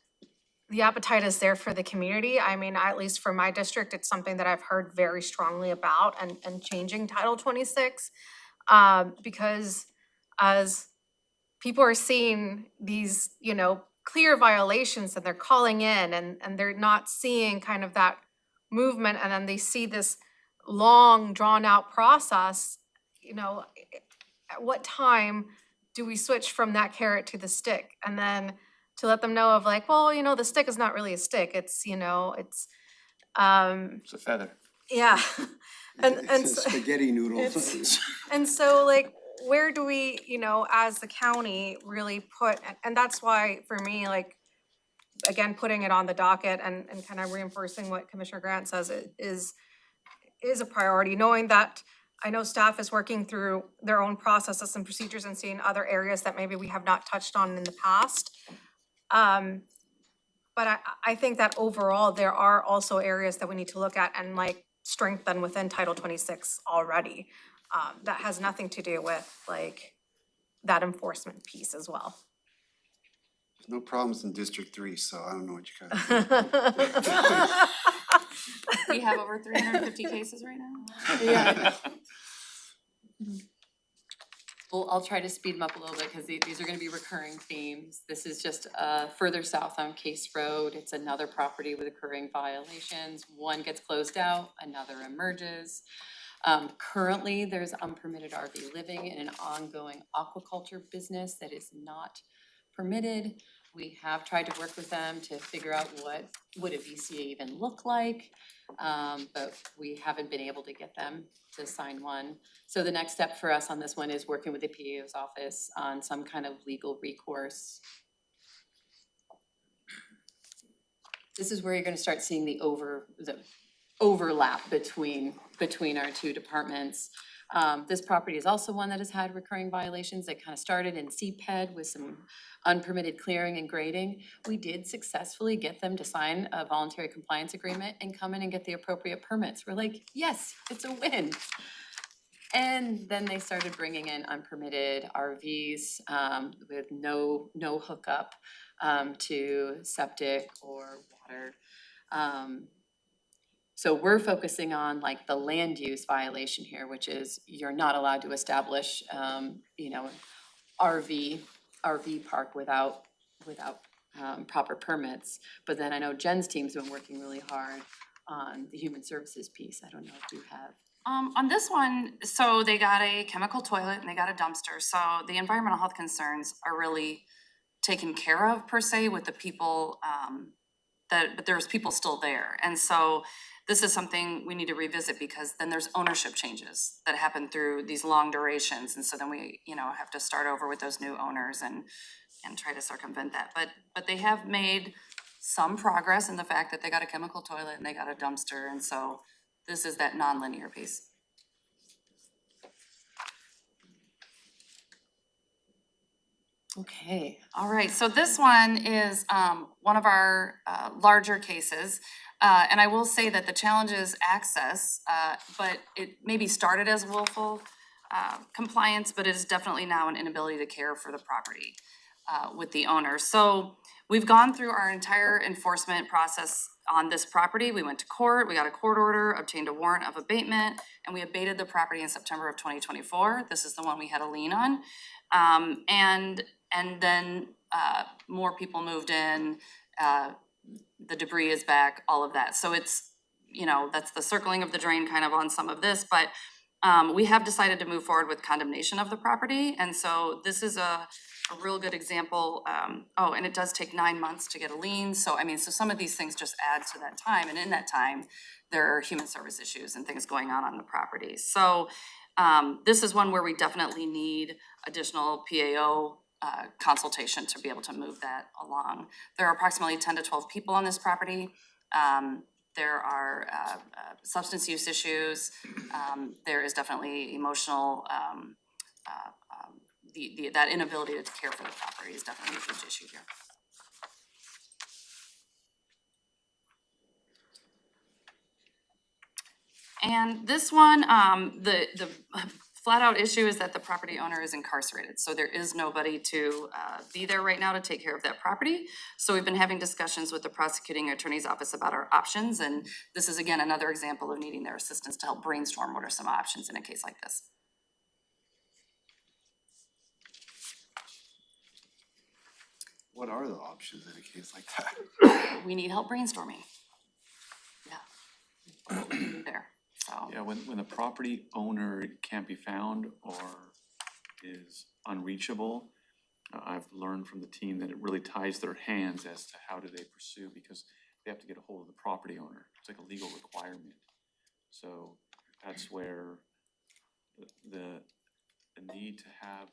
the appetite is there for the community. I mean, at least for my district, it's something that I've heard very strongly about and changing Title 26. Because as people are seeing these, you know, clear violations and they're calling in and they're not seeing kind of that movement, and then they see this long drawn out process, you know, at what time do we switch from that carrot to the stick? And then to let them know of like, well, you know, the stick is not really a stick. It's, you know, it's It's a feather. yeah. and It's a spaghetti noodle. and so like, where do we, you know, as the county really put, and that's why for me, like, again, putting it on the docket and kind of reinforcing what Commissioner Grant says is a priority, knowing that I know staff is working through their own processes and procedures and seeing other areas that maybe we have not touched on in the past. But I think that overall, there are also areas that we need to look at and like strengthen within Title 26 already. That has nothing to do with like that enforcement piece as well. There's no problems in District 3, so I don't know what you guys. We have over 350 cases right now. Yeah. Well, I'll try to speed them up a little bit because these are gonna be recurring themes. This is just further south on Case Road. It's another property with occurring violations. One gets closed out, another emerges. Currently, there's unpermitted RV living in an ongoing aquaculture business that is not permitted. We have tried to work with them to figure out what would a VCA even look like, but we haven't been able to get them to sign one. So the next step for us on this one is working with the PAO's office on some kind of legal recourse. This is where you're gonna start seeing the overlap between our two departments. This property is also one that has had recurring violations that kind of started in CPED with some unpermitted clearing and grading. We did successfully get them to sign a voluntary compliance agreement and come in and get the appropriate permits. We're like, yes, it's a win. And then they started bringing in unpermitted RVs with no hookup to septic or water. So we're focusing on like the land use violation here, which is you're not allowed to establish, RV park without proper permits. But then I know Jen's team's been working really hard on the human services piece. I don't know if you have. On this one, so they got a chemical toilet and they got a dumpster, so the environmental health concerns are really taken care of per se with the people, but there's people still there. And so this is something we need to revisit because then there's ownership changes that happen through these long durations. And so then we, have to start over with those new owners and try to circumvent that. But they have made some progress in the fact that they got a chemical toilet and they got a dumpster. And so this is that nonlinear piece. Okay. All right, so this one is one of our larger cases. And I will say that the challenge is access, but it maybe started as willful compliance, but it is definitely now an inability to care for the property with the owner. So we've gone through our entire enforcement process on this property. We went to court, we got a court order, obtained a warrant of abatement, and we abated the property in September of 2024. This is the one we had a lien on. And then more people moved in, the debris is back, all of that. So it's, that's the circling of the drain kind of on some of this, but we have decided to move forward with condemnation of the property. And so this is a real good example. And it does take 9 months to get a lien. So, so some of these things just add to that time. And in that time, there are human service issues and things going on the property. So this is one where we definitely need additional PAO consultation to be able to move that along. There are approximately 10 to 12 people on this property. There are substance use issues. There is definitely emotional, that inability to care for the property is definitely a huge issue here. And this one, the flat out issue is that the property owner is incarcerated. So there is nobody to be there right now to take care of that property. So we've been having discussions with the prosecuting attorney's office about our options. And this is again, another example of needing their assistance to help brainstorm what are some options in a case like this. What are the options in a case like that? We need help brainstorming. Yeah. What we can do there. So. Yeah, when the property owner can't be found or is unreachable, I've learned from the team that it really ties their hands as to how do they pursue, because they have to get a hold of the property owner. It's like a legal requirement. So that's where the need to have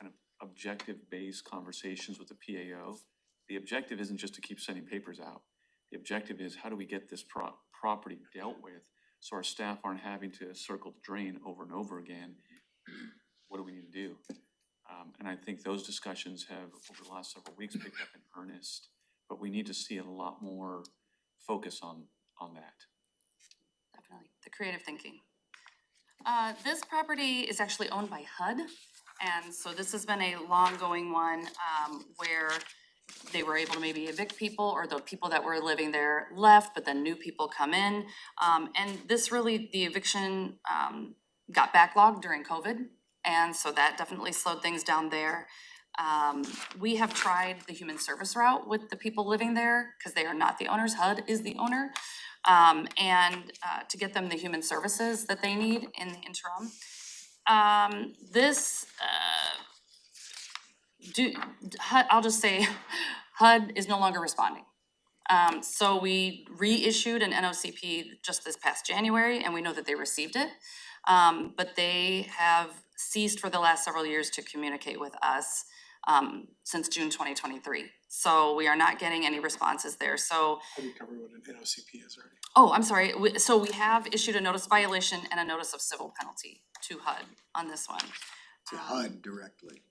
kind of objective-based conversations with the PAO. The objective isn't just to keep sending papers out. The objective is how do we get this property dealt with so our staff aren't having to circle the drain over and over again. What do we need to do? And I think those discussions have, over the last several weeks, picked up in earnest, but we need to see a lot more focus on that. Definitely, the creative thinking. This property is actually owned by HUD, and so this has been a long-going one where they were able to maybe evict people, or the people that were living there left, but then new people come in. And this really, the eviction got backlogged during COVID. And so that definitely slowed things down there. We have tried the human service route with the people living there, because they are not the owners, HUD is the owner. To get them the human services that they need in the interim. I'll just say HUD is no longer responding. So we reissued an NOCP just this past January, and we know that they received it. But they have ceased for the last several years to communicate with us since June 2023. So we are not getting any responses there. So, How do you cover what an NOCP is already? oh, I'm sorry. So we have issued a notice violation and a notice of civil penalty to HUD on this one. To HUD directly.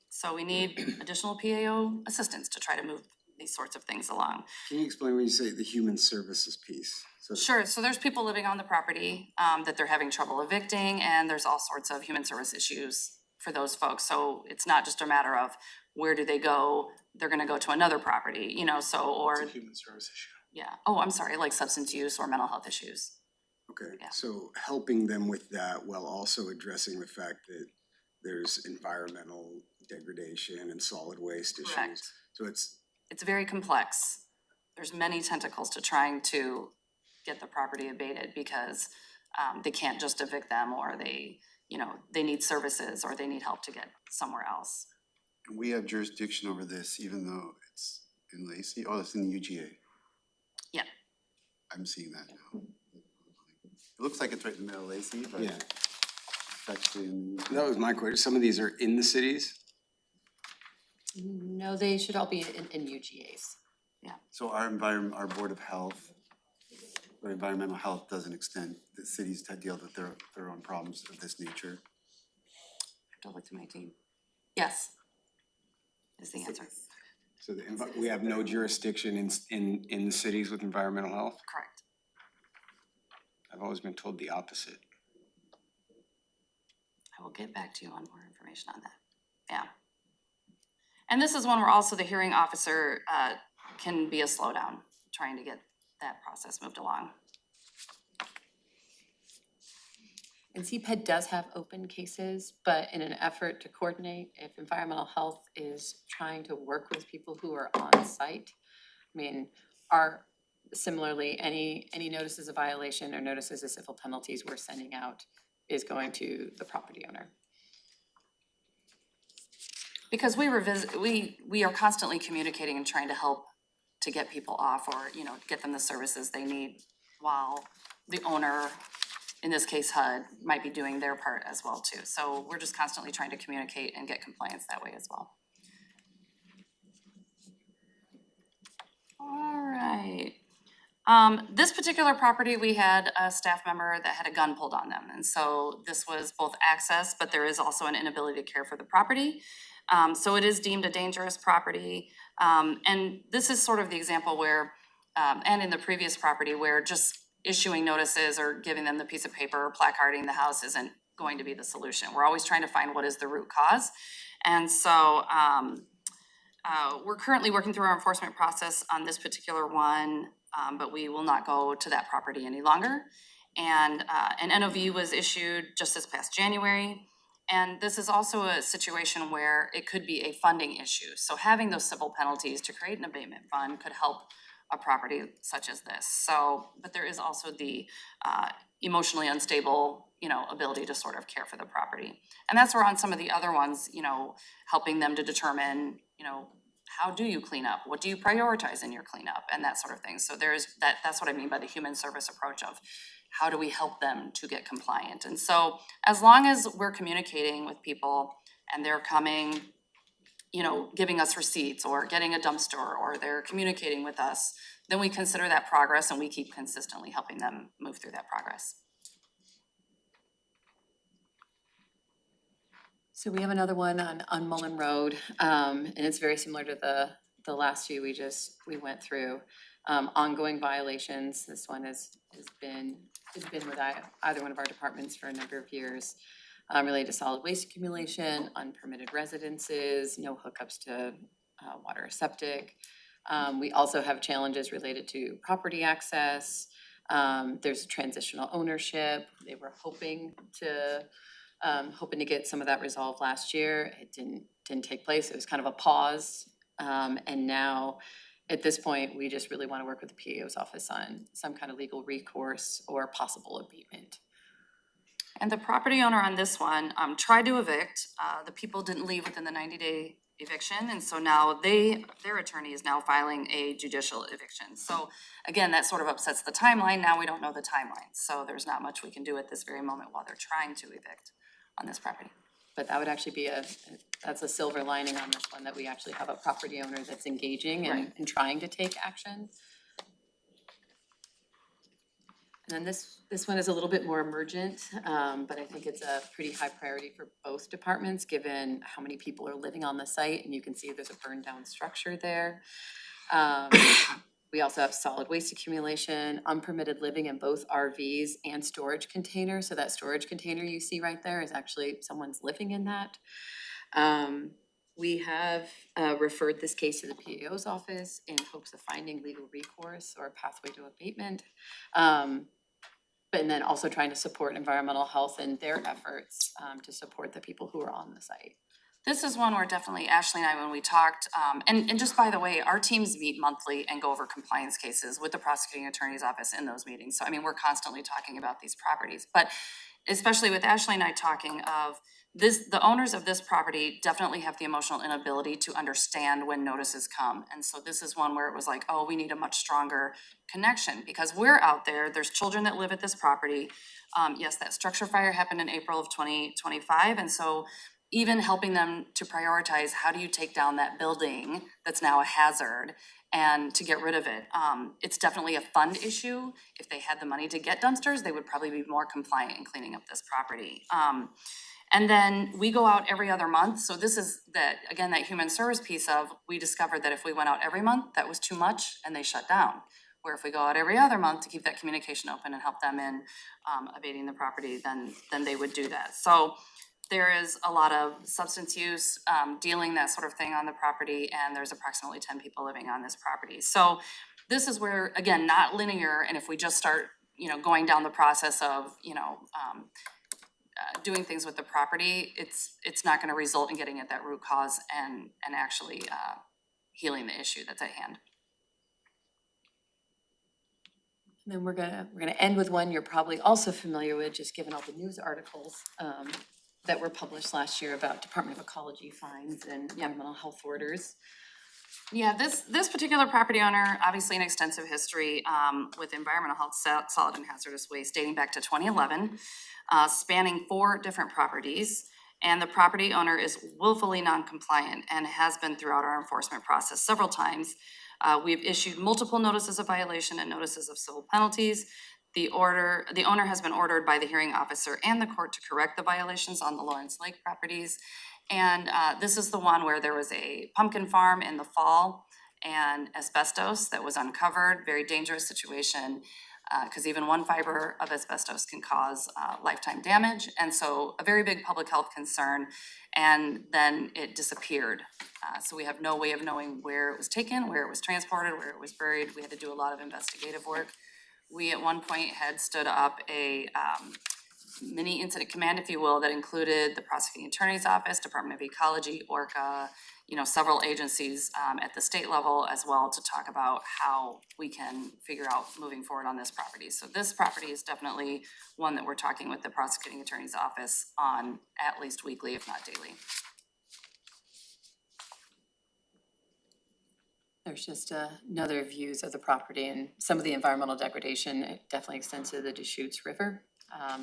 So we need additional PAO assistance to try to move these sorts of things along. Can you explain when you say the human services piece? So Sure, so there's people living on the property that they're having trouble evicting, and there's all sorts of human service issues for those folks. So it's not just a matter of where do they go, they're gonna go to another property, you know, so, or, It's a human service issue. yeah, oh, I'm sorry, like substance use or mental health issues. Okay, Yeah. so helping them with that while also addressing the fact that there's environmental degradation and solid waste issues. Correct. So It's very complex. There's many tentacles to trying to get the property abated because they can't just evict them, or they, you know, they need services or they need help to get somewhere else. We have jurisdiction over this, even though it's in Lacey. Oh, it's in the UGA. Yeah. I'm seeing that now. It looks like it's right in the middle of Lacey, but yeah, it's actually in. that was my question. Some of these are in the cities? No, they should all be in UGAs. So our Board of Health, or environmental health doesn't extend the cities to deal with their own problems of this nature. I have to look to my team. Yes, is the answer. So we have no jurisdiction in the cities with environmental health? Correct. I've always been told the opposite. I will get back to you on more information on that. Yeah. And this is one where also the hearing officer can be a slowdown, trying to get that process moved along. And CPED does have open cases, but in an effort to coordinate, if environmental health is trying to work with people who are on site, I mean, similarly, any notices of violation or notices of civil penalties we're sending out is going to the property owner. Because we are constantly communicating and trying to help to get people off, or, you know, get them the services they need, while the owner, in this case HUD, might be doing their part as well too. So we're just constantly trying to communicate and get compliance that way as well. All right. This particular property, we had a staff member that had a gun pulled on them. And so this was both access, but there is also an inability to care for the property. So it is deemed a dangerous property. And this is sort of the example where, and in the previous property, where just issuing notices or giving them the piece of paper or placarding the house isn't going to be the solution. We're always trying to find what is the root cause. And so we're currently working through our enforcement process on this particular one, but we will not go to that property any longer. And an NOV was issued just this past January. And this is also a situation where it could be a funding issue. So having those civil penalties to create an abatement fund could help a property such as this. So, but there is also the emotionally unstable, you know, ability to sort of care for the property. And that's where on some of the other ones, you know, helping them to determine, you know, how do you clean up? What do you prioritize in your cleanup? And that sort of thing. So there's that's what I mean by the human service approach of how do we help them to get compliant? And so as long as we're communicating with people and they're coming, you know, giving us receipts or getting a dumpster, or they're communicating with us, then we consider that progress and we keep consistently helping them move through that progress. So we have another one on Mullen Road, and it's very similar to the last few we went through. Ongoing violations. This one has been with either one of our departments for a number of years, related to solid waste accumulation, unpermitted residences, no hookups to water or septic. We also have challenges related to property access. There's transitional ownership. They were hoping to hoping to get some of that resolved last year. It didn't take place. It was kind of a pause. And now, at this point, we just really want to work with the PAO's office on some kind of legal recourse or possible abatement. And the property owner on this one tried to evict. The people didn't leave within the 90-day eviction, and so now their attorney is now filing a judicial eviction. So again, that sort of upsets the timeline. Now we don't know the timeline, so there's not much we can do at this very moment while they're trying to evict on this property. But that would actually be that's a silver lining on this one, that we actually have a property owner that's engaging and trying to take action. And then this one is a little bit more emergent, but I think it's a pretty high priority for both departments, given how many people are living on the site, and you can see there's a burned down structure there. We also have solid waste accumulation, unpermitted living in both RVs and storage containers. So that storage container you see right there is actually someone's living in that. We have referred this case to the PAO's office in hopes of finding legal recourse or a pathway to abatement. And then also trying to support environmental health and their efforts to support the people who are on the site. This is one where definitely Ashley and I, when we talked, and just by the way, our teams meet monthly and go over compliance cases with the prosecuting attorney's office in those meetings. So I mean, we're constantly talking about these properties, but especially with Ashley and I talking of this, the owners of this property definitely have the emotional inability to understand when notices come. And so this is one where it was like, oh, we need a much stronger connection because we're out there, there's children that live at this property. Yes, that structure fire happened in April of 2025. And so even helping them to prioritize, how do you take down that building that's now a hazard and to get rid of it? It's definitely a fund issue. If they had the money to get dumpsters, they would probably be more compliant in cleaning up this property. And then we go out every other month. So this is that, again, that human service piece of, we discovered that if we went out every month, that was too much and they shut down. Where if we go out every other month to keep that communication open and help them in abating the property, then they would do that. So there is a lot of substance use, dealing, that sort of thing on the property, and there's approximately 10 people living on this property. So this is where, again, not linear, and if we just start, going down the process of, doing things with the property, it's not gonna result in getting at that root cause and actually healing the issue that's at hand. And then we're gonna end with one you're probably also familiar with, just given all the news articles that were published last year about Department of Ecology fines and environmental health orders. Yeah, this particular property owner, obviously an extensive history with environmental health, solid and hazardous waste dating back to 2011, spanning 4 different properties. And the property owner is willfully non-compliant and has been throughout our enforcement process several times. We've issued multiple notices of violation and notices of civil penalties. The owner has been ordered by the hearing officer and the court to correct the violations on the Lawrence Lake properties. And this is the one where there was a pumpkin farm in the fall and asbestos that was uncovered, very dangerous situation, because even one fiber of asbestos can cause lifetime damage. And so a very big public health concern, and then it disappeared. So we have no way of knowing where it was taken, where it was transported, where it was buried. We had to do a lot of investigative work. We at one point had stood up a mini incident command, if you will, that included the prosecuting attorney's office, Department of Ecology, ORCA, several agencies at the state level as well, to talk about how we can figure out moving forward on this property. So this property is definitely one that we're talking with the prosecuting attorney's office on at least weekly, if not daily. There's just another views of the property, and some of the environmental degradation, it definitely extends to the Deschutes River.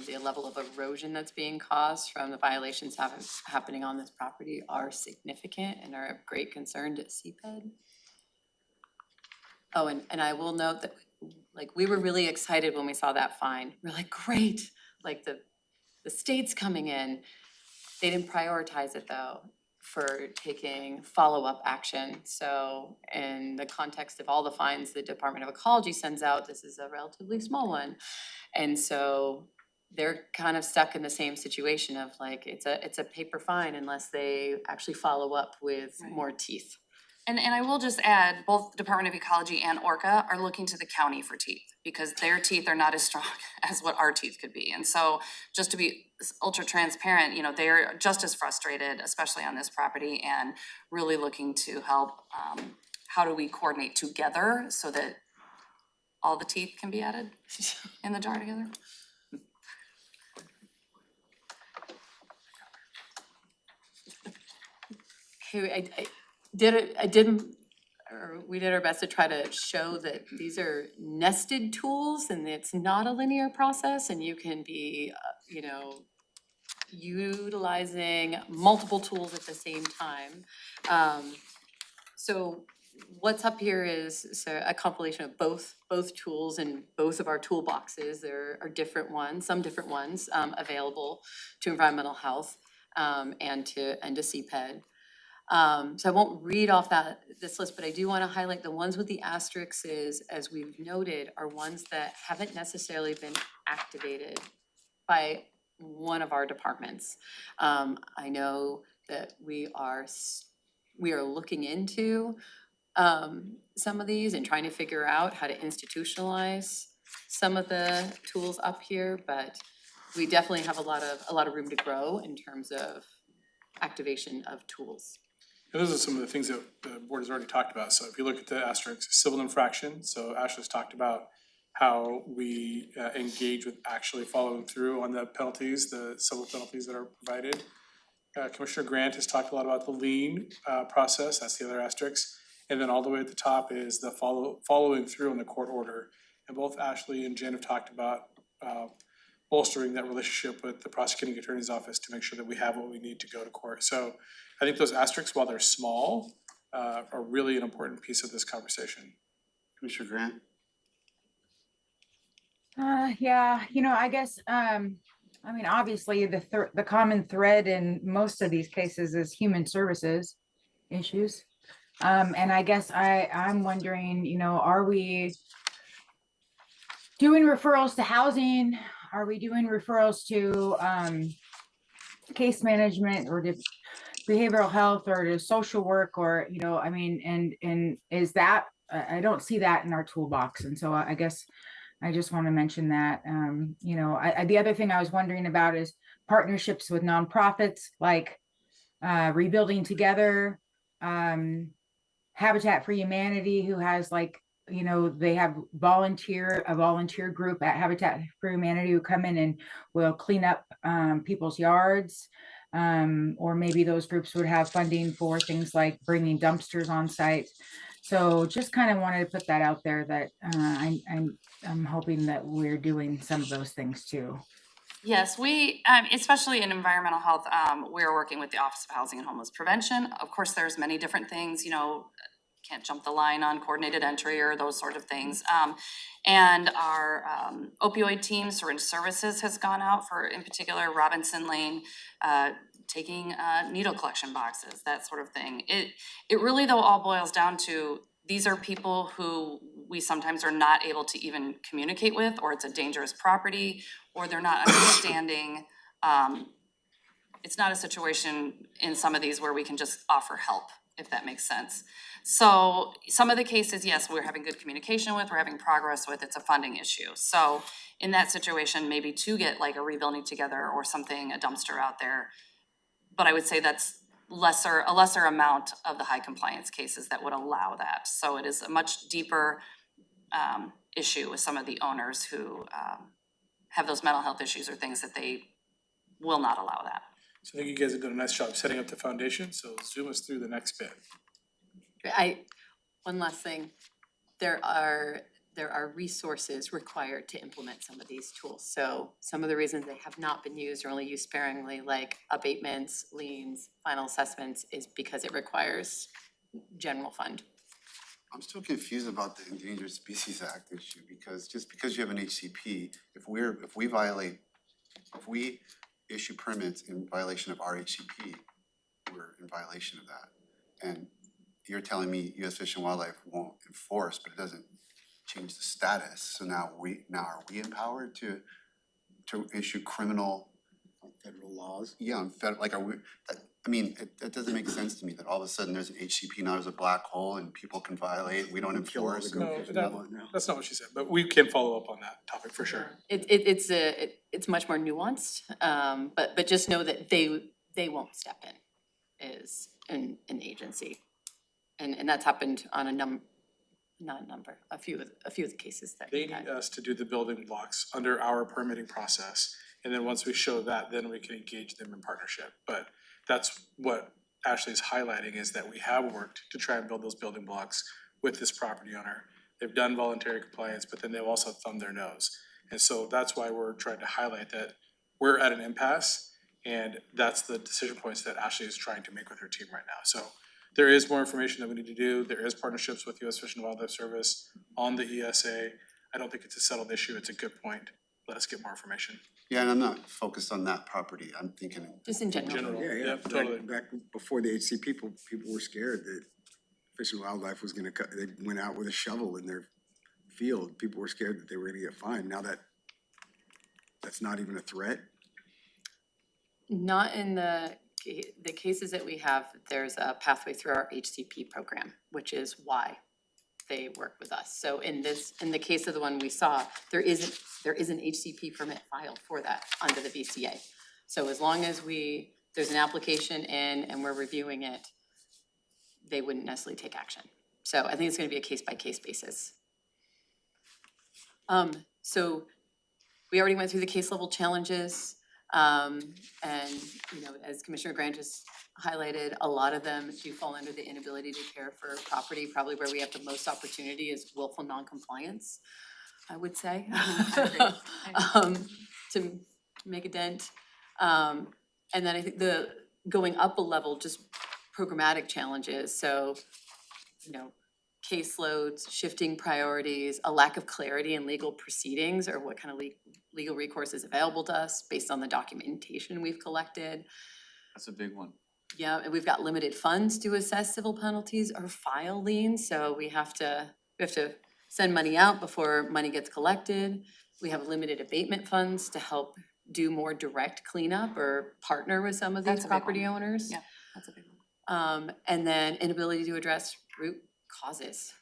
The level of erosion that's being caused from the violations happening on this property are significant and are of great concern to CPED. Oh, and I will note that, we were really excited when we saw that fine. We're like, great, the state's coming in. They didn't prioritize it though for taking follow-up action. So in the context of all the fines the Department of Ecology sends out, this is a relatively small one. And so they're kind of stuck in the same situation of it's a paper fine unless they actually follow up with more teeth. And I will just add, both Department of Ecology and Orca are looking to the county for teeth, because their teeth are not as strong as what our teeth could be. And so, just to be ultra transparent, you know, they're just as frustrated, especially on this property, and really looking to help, how do we coordinate together so that all the teeth can be added in the jar together? Okay, we did our best to try to show that these are nested tools and it's not a linear process, and you can be, utilizing multiple tools at the same time. So what's up here is a compilation of both tools and both of our toolboxes. There are different ones, some different ones, available to environmental health, and to CPED. So I won't read off this list, but I do wanna highlight the ones with the asterisks as we've noted, are ones that haven't necessarily been activated by one of our departments. I know that we are looking into, some of these and trying to figure out how to institutionalize some of the tools up here, but we definitely have a lot of room to grow in terms of activation of tools. And those are some of the things that the board has already talked about. So if you look at the asterisk, civil infraction, so Ashley's talked about how we engage with actually following through on the penalties, the civil penalties that are provided. Commissioner Grant has talked a lot about the lien process, that's the other asterisk. And then all the way at the top is the following through on the court order. And both Ashley and Jen have talked about bolstering that relationship with the prosecuting attorney's office to make sure that we have what we need to go to court. So I think those asterisks, while they're small, are really an important piece of this conversation. Commissioner Grant? Yeah, I guess, obviously the common thread in most of these cases is human services issues. And I guess I'm wondering, are we doing referrals to housing? Are we doing referrals to, case management or to behavioral health or to social work, or, and is that, I don't see that in our toolbox. And so I guess I just want to mention that, the other thing I was wondering about is partnerships with nonprofits, like Rebuilding Together, Habitat for Humanity, who has they have a volunteer group at Habitat for Humanity who come in and will clean up people's yards. Or maybe those groups would have funding for things like bringing dumpsters on site. So just kind of wanted to put that out there that I'm hoping that we're doing some of those things too. Yes, we, especially in environmental health, we're working with the Office of Housing and Homeless Prevention. Of course, there's many different things, can't jump the line on coordinated entry or those sort of things. And our opioid team, Syringe Services, has gone out for, in particular, Robinson Lane, taking needle collection boxes, that sort of thing. It really, though, all boils down to, these are people who we sometimes are not able to even communicate with, or it's a dangerous property, or they're not understanding. It's not a situation in some of these where we can just offer help, if that makes sense. So some of the cases, yes, we're having good communication with, we're having progress with, it's a funding issue. So in that situation, maybe to get like a Rebuilding Together or something, a dumpster out there. But I would say that's a lesser amount of the high compliance cases that would allow that. So it is a much deeper issue with some of the owners who have those mental health issues or things that they will not allow that. So I think you guys have done a nice job setting up the foundation, so zoom us through the next bit. One last thing, there are resources required to implement some of these tools. So some of the reasons they have not been used or only used sparingly, like abatements, liens, final assessments, is because it requires general fund. I'm still confused about the Endangered Species Act issue, because just because you have an HCP, if we issue permits in violation of our HCP, we're in violation of that. And you're telling me U.S. Fish and Wildlife won't enforce, but it doesn't change the status. So now are we empowered to issue criminal Federal laws. Yeah, on federal, like, are we, I mean, it doesn't make sense to me that all of a sudden there's an HCP, now there's a black hole and people can violate, we don't Kill all the enforce. gophers we No, want now. That's not what she said, but we can follow up on that topic for sure. It's much more nuanced, but just know that they won't step in, is an agency. And that's happened on a few of the cases that They we've had. need us to do the building blocks under our permitting process. And then once we show that, then we can engage them in partnership. But that's what Ashley is highlighting, is that we have worked to try and build those building blocks with this property owner. They've done voluntary compliance, but then they've also thumbed their nose. And so that's why we're trying to highlight that we're at an impasse, and that's the decision points that Ashley is trying to make with her team right now. So there is more information that we need to do. There is partnerships with U.S. Fish and Wildlife Service on the ESA. I don't think it's a settled issue. It's a good point. Let us get more information. Yeah, and I'm not focused on that property, I'm thinking, Just in general. General. Yeah, Yep, totally. back before the HC people were scared that Fish and Wildlife was gonna cut, they went out with a shovel in their field. People were scared that they were gonna get fined. Now that's not even a threat. Not in the cases that we have, there's a pathway through our HCP program, which is why they work with us. So in the case of the one we saw, there is an HCP permit filed for that under the VCA. So as long as there's an application in and we're reviewing it, they wouldn't necessarily take action. So I think it's gonna be a case-by-case basis. So we already went through the case level challenges. And, as Commissioner Grant just highlighted, a lot of them do fall under the inability to care for property. Probably where we have the most opportunity is willful noncompliance, I would say. To make a dent. And then I think the going up a level, just programmatic challenges. So, caseloads, shifting priorities, a lack of clarity in legal proceedings or what kind of legal recourse is available to us based on the documentation we've collected. That's a big one. Yeah, and we've got limited funds to assess civil penalties or file liens, so we have to send money out before money gets collected. We have limited abatement funds to help do more direct cleanup or partner with some of That's these a big property one. owners. Yeah, that's a big one. And then inability to address root causes.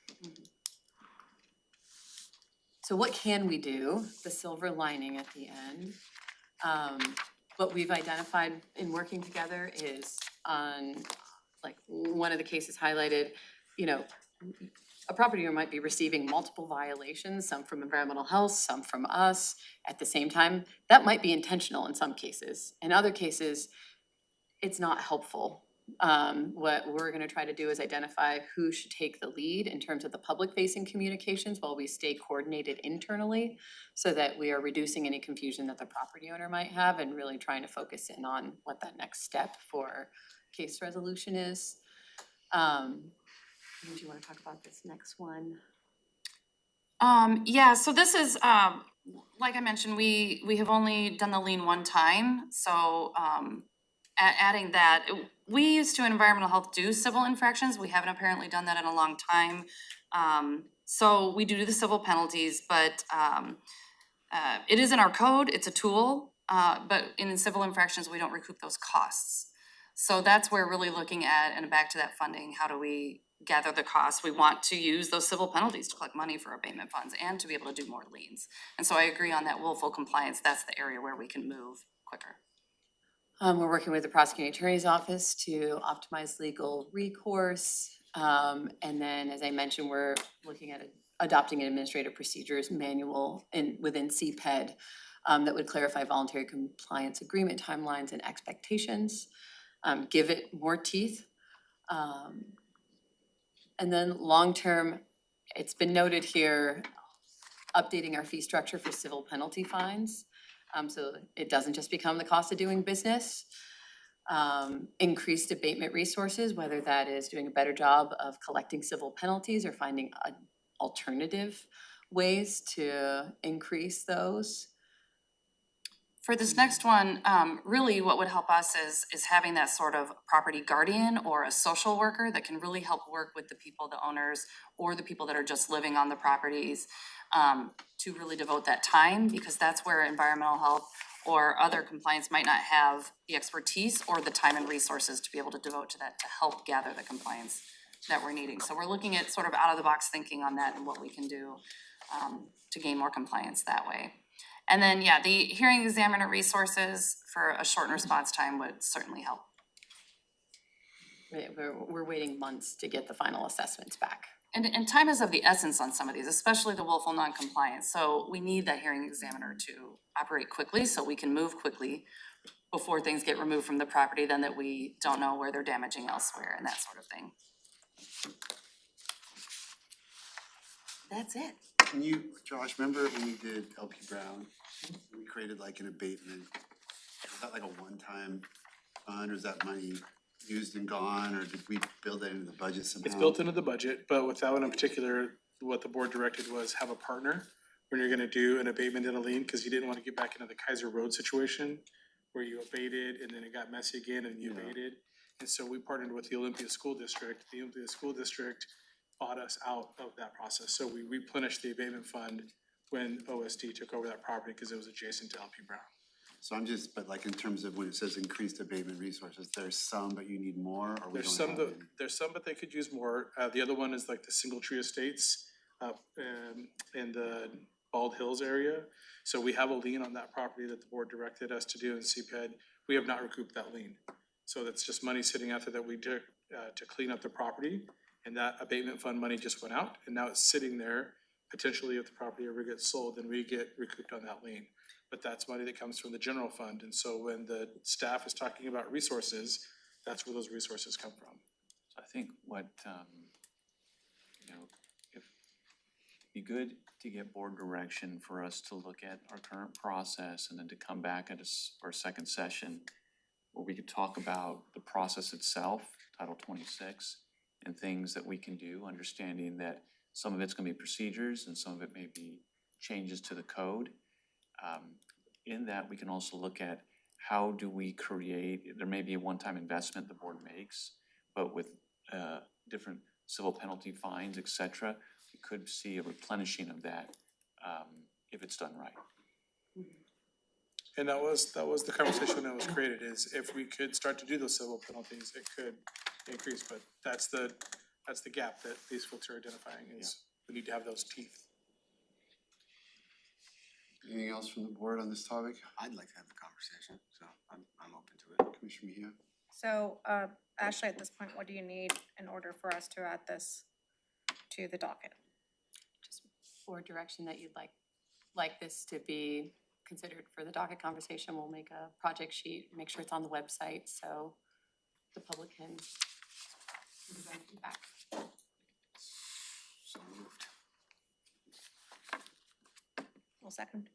So what can we do? The silver lining at the end. What we've identified in working together is on, like, one of the cases highlighted, a property owner might be receiving multiple violations, some from environmental health, some from us at the same time. That might be intentional in some cases. In other cases, it's not helpful. What we're gonna try to do is identify who should take the lead in terms of the public-facing communications while we stay coordinated internally, so that we are reducing any confusion that the property owner might have and really trying to focus in on what that next step for case resolution is. Do you wanna talk about this next one? Yeah, so this is, like I mentioned, we have only done the lien one time, so, adding that, we used to in environmental health do civil infractions, we haven't apparently done that in a long time. So we do the civil penalties, but, it is in our code, it's a tool, but in civil infractions, we don't recoup those costs. So that's where really looking at, and back to that funding, how do we gather the costs? We want to use those civil penalties to collect money for abatement funds and to be able to do more liens. And so I agree on that willful compliance, that's the area where we can move quicker. We're working with the prosecuting attorney's office to optimize legal recourse. And then, as I mentioned, we're looking at adopting an administrative procedures manual within CPED that would clarify voluntary compliance agreement timelines and expectations, give it more teeth. And then long-term, it's been noted here, updating our fee structure for civil penalty fines. So it doesn't just become the cost of doing business. Increased abatement resources, whether that is doing a better job of collecting civil penalties or finding alternative ways to increase those. For this next one, really what would help us is having that sort of property guardian or a social worker that can really help work with the people, the owners, or the people that are just living on the properties, to really devote that time, because that's where environmental health or other compliance might not have the expertise or the time and resources to be able to devote to that to help gather the compliance that we're needing. So we're looking at sort of out of the box thinking on that and what we can do to gain more compliance that way. And then, yeah, the hearing examiner resources for a shortened response time would certainly help. We're waiting months to get the final assessments back. And time is of the essence on some of these, especially the willful non-compliance. So we need that hearing examiner to operate quickly so we can move quickly before things get removed from the property, then that we don't know where they're damaging elsewhere and that sort of thing. That's it. Can you, Josh, remember when we did LP Brown? We created like an abatement. Was that like a one-time fund, or is that money used and gone, or did we build that into the budget somehow? It's built into the budget, but with that one in particular, what the board directed was have a partner when you're gonna do an abatement and a lien, because you didn't want to get back into the Kaiser Road situation where you abated and then it got messy again and you abated. And so we partnered with the Olympia School District. The Olympia School District bought us out of that process. So we replenished the abatement fund when OSD took over that property because it was adjacent to LP Brown. So I'm just, but like in terms of when it says increased abatement resources, there's some, but you need more, or we There's don't some have that, any? there's some, but they could use more. The other one is like the Single Tree Estates in the Bald Hills area. So we have a lien on that property that the board directed us to do in CPED. We have not recouped that lien. So that's just money sitting out there that we took to clean up the property. And that abatement fund money just went out and now it's sitting there. Potentially if the property ever gets sold, then we get recouped on that lien. But that's money that comes from the general fund. And so when the staff is talking about resources, that's where those resources come from. So I think what, if be good to get board direction for us to look at our current process and then to come back at our second session where we could talk about the process itself, Title 26, and things that we can do, understanding that some of it's gonna be procedures and some of it may be changes to the code. In that, we can also look at how do we create, there may be a one-time investment the board makes, but with different civil penalty fines, et cetera, we could see a replenishing of that if it's done right. And that was the conversation that was created, is if we could start to do those civil penalties, it could increase, but that's the gap that these folks are identifying, is we need to have those teeth. Anything else from the board on this topic? I'd like to have the conversation, so I'm open to it. Commissioner Mejia? So, Ashley, at this point, what do you need in order for us to add this to the docket? Just for direction that you'd like this to be considered for the docket conversation, we'll make a project sheet, make sure it's on the website so the public can provide feedback. So moved. Well, second.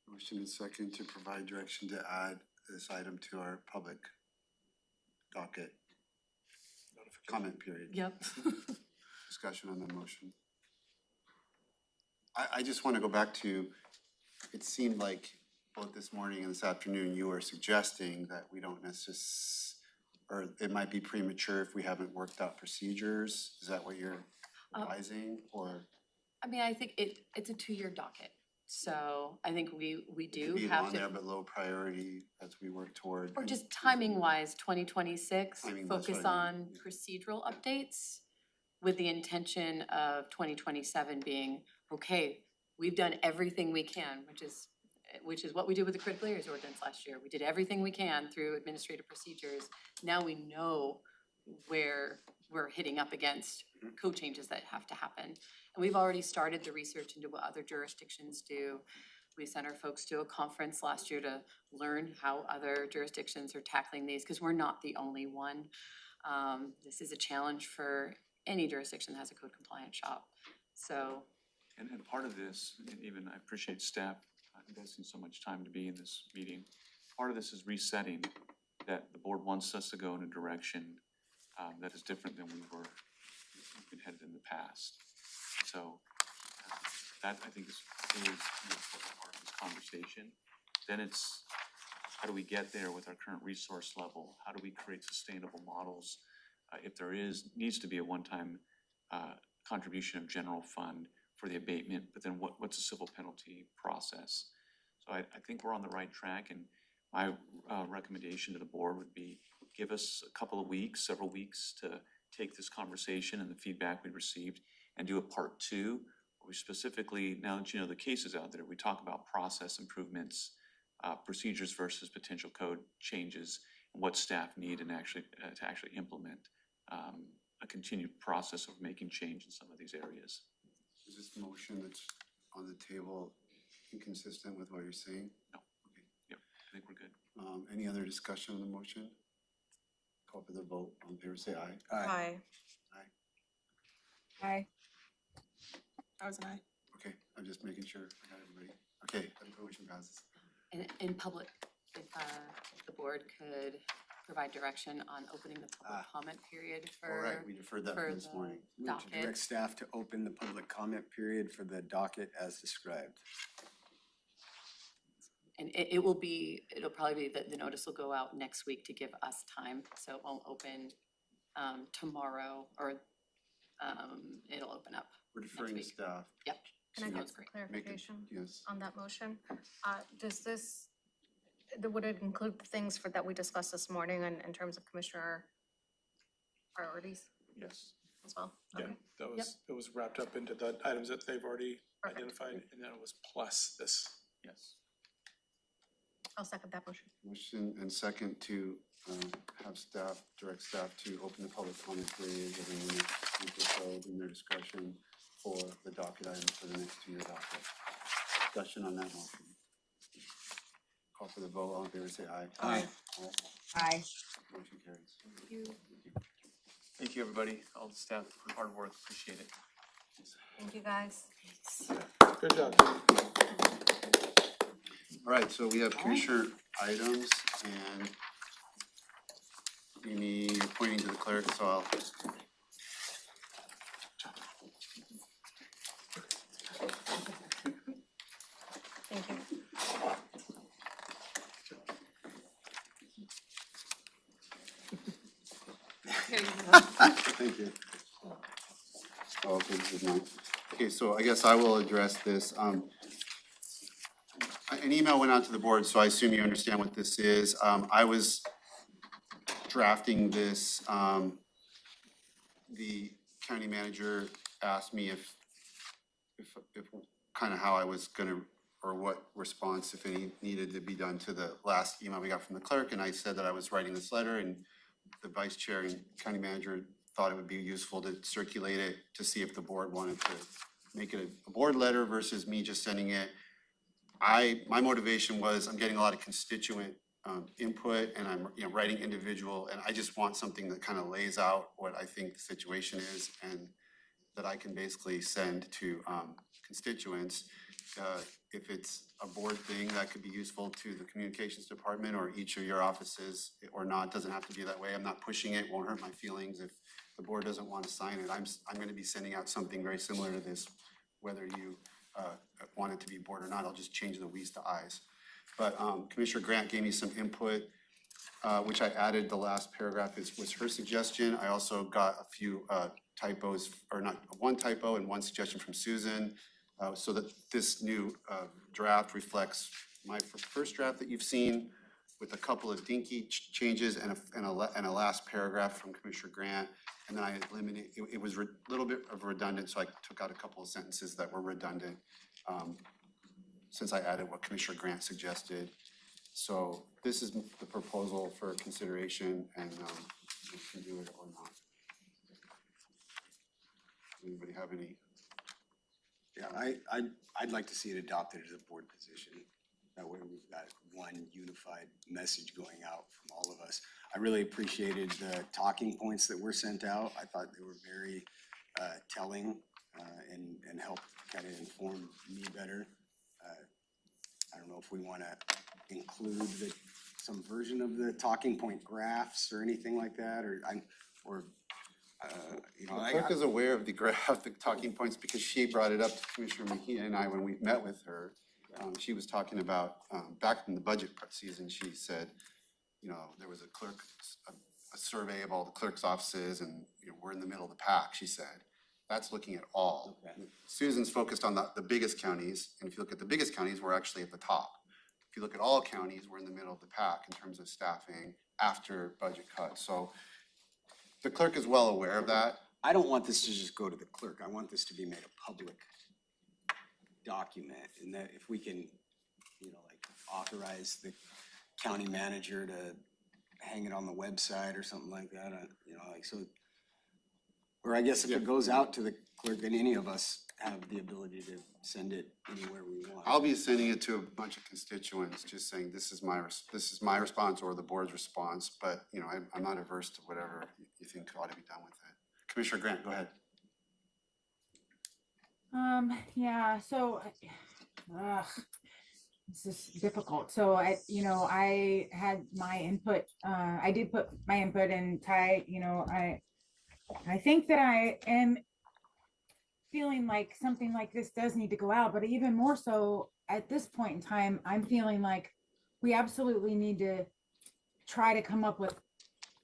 Motion and second to provide direction to add this item to our public docket comment period. Yep. Discussion on the motion. I just want to go back to, it seemed like both this morning and this afternoon, you were suggesting that we don't necessarily, or it might be premature if we haven't worked out procedures. Is that what you're advising, or? I mean, I think it's a 2-year docket, so I think we do Be have on to. there, but low priority as we work toward. Or just timing wise, 2026, Timing-wise, focus what I on mean, procedural updates with the intention of 2027 being, okay, we've done everything we can, which is what we did with the critical areas ordinance last year. We did everything we can through administrative procedures. Now we know where we're hitting up against code changes that have to happen. And we've already started the research into what other jurisdictions do. We sent our folks to a conference last year to learn how other jurisdictions are tackling these, because we're not the only one. This is a challenge for any jurisdiction that has a code compliant shop. So. And part of this, and even I appreciate staff investing so much time to be in this meeting. Part of this is resetting that the board wants us to go in a direction that is different than we've been headed in the past. So that I think is an important part of this conversation. Then it's how do we get there with our current resource level? How do we create sustainable models? If there needs to be a one-time contribution of general fund for the abatement, but then what's a civil penalty process? So I think we're on the right track, and my recommendation to the board would be give us a couple of weeks, several weeks to take this conversation and the feedback we received and do a part two, where we specifically, now that you know the cases out there, we talk about process improvements, procedures versus potential code changes, and what staff need and actually to actually implement a continued process of making change in some of these areas. Is this motion that's on the table inconsistent with what you're saying? No. Okay. Yep, I think we're good. Any other discussion on the motion? Call for the vote. All in favor, say aye. Aye. Hi. I was an aye. Okay, I'm just making sure I got everybody. Okay, the motion passes. And in public, if the board could provide direction on opening the public comment period All right, for we deferred that for from this the morning. Move to direct docket. staff to open the public comment period for the docket as described. And it'll probably be that the notice will go out next week to give us time, so it won't open tomorrow, or it'll open up. We're deferring to week. staff. Yep. Can I to get Sounds some great. make it- clarification Yes. on that motion? Does this, would it include the things that we discussed this morning in terms of commissioner priorities Yes. as well? Yeah, Okay. it was wrapped up into the items that they've already Perfect. identified, and then it was plus this. Yes. I'll second that motion. Motion and second to have staff, direct staff to open the public comment period within the next week or so in their discretion for the docket items for the next 2-year docket. Discussion on that motion. Call for the vote. All in favor, say aye. Aye. Hi. Motion carries. Thank you, everybody, all the staff for the hard work, appreciate it. Thank you, guys. Good job. All right, so we have commissioner items and Amy, you're pointing to the clerk, so I'll. Thank you. Thank you. Oh, okay, this is mine. Okay, so I guess I will address this. An email went out to the board, so I assume you understand what this is. I was drafting this, the county manager asked me if kind of how I was gonna, or what response, if any, needed to be done to the last email we got from the clerk, and I said that I was writing this letter, and the vice chair and county manager thought it would be useful to circulate it to see if the board wanted to make it a board letter versus me just sending it. My motivation was I'm getting a lot of constituent input, and I'm writing individual, and I just want something that kind of lays out what I think the situation is and that I can basically send to constituents. If it's a board thing, that could be useful to the communications department or each of your offices or not. Doesn't have to be that way. I'm not pushing it, won't hurt my feelings. If the board doesn't want to sign it, I'm gonna be sending out something very similar to this, whether you want it to be board or not. I'll just change the we's to I's. But Commissioner Grant gave me some input, which I added. The last paragraph was her suggestion. I also got a few typos, or not, one typo and one suggestion from Susan, so that this new draft reflects my first draft that you've seen with a couple of dinky changes and a last paragraph from Commissioner Grant. And then I eliminated, it was a little bit of redundant, so I took out a couple of sentences that were redundant since I added what Commissioner Grant suggested. So this is the proposal for consideration, and you can do it or not. Anybody have any? Yeah, I'd like to see it adopted as a board position. That way we've got one unified message going out from all of us. I really appreciated the talking points that were sent out. I thought they were very telling and helped kind of inform me better. I don't know if we want to include some version of the talking point graphs or anything like that, The clerk is aware of the graph, the talking points, because she brought it up to Commissioner Mejia and I when we met with her. She was talking about, back in the budget season, she said, there was a survey of all the clerk's offices, and we're in the middle of the pack, she said. That's looking at all. Okay. Susan's focused on the biggest counties, and if you look at the biggest counties, we're actually at the top. if you look at all counties, we're in the middle of the pack in terms of staffing after budget cuts. So the clerk is well aware of that. I don't want this to just go to the clerk. I want this to be made a public document, and that if we can, like authorize the county manager to hang it on the website or something like that, like so. Or I guess if it goes out to the clerk, then any of us have the ability to send it anywhere we want. I'll be sending it to a bunch of constituents, just saying this is my response or the board's response, but I'm not averse to whatever you think ought to be done with it. Commissioner Grant, go ahead. Yeah, so, this is difficult. So I had my input, I did put my input in. Ty, I think that I am feeling like something like this does need to go out, but even more so at this point in time, I'm feeling like we absolutely need to try to come up with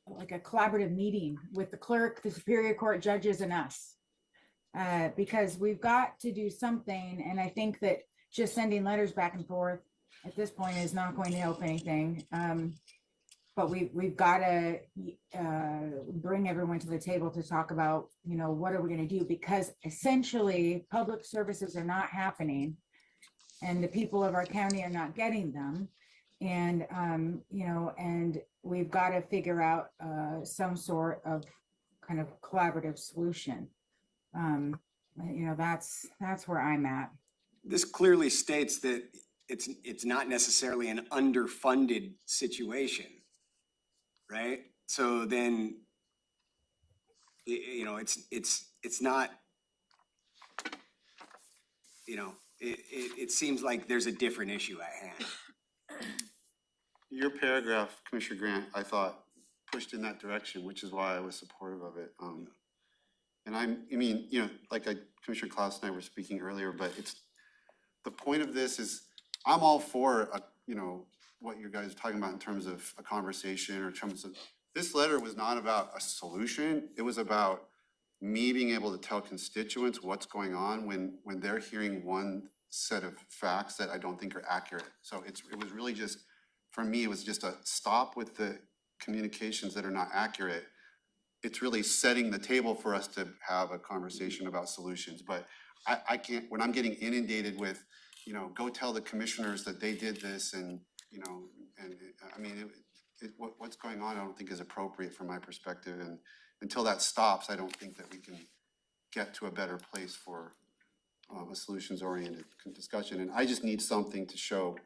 like a collaborative meeting with the clerk, the Superior Court judges, and us. Because we've got to do something, and I think that just sending letters back and forth at this point is not going to help anything. But we've got to bring everyone to the table to talk about, what are we going to do? Because essentially, public services are not happening, and the people of our county are not getting them. And and we've got to figure out some sort of kind of collaborative solution. That's where I'm at. This clearly states that it's not necessarily an underfunded situation, right? So then, it's not, it seems like there's a different issue at hand. Your paragraph, Commissioner Grant, I thought pushed in that direction, which is why I was supportive of it. And Commissioner Klaus and I were speaking earlier, but the point of this is, I'm all for, what you guys are talking about in terms of a conversation or in terms of, this letter was not about a solution. It was about me being able to tell constituents what's going on when they're hearing one set of facts that I don't think are accurate. So it was really just, for me, it was just a stop with the communications that are not accurate. It's really setting the table for us to have a conversation about solutions. But I can't, when I'm getting inundated with, go tell the commissioners that they did this and, what's going on, I don't think is appropriate from my perspective. And until that stops, I don't think that we can get to a better place for a solutions-oriented discussion. And I just need something to show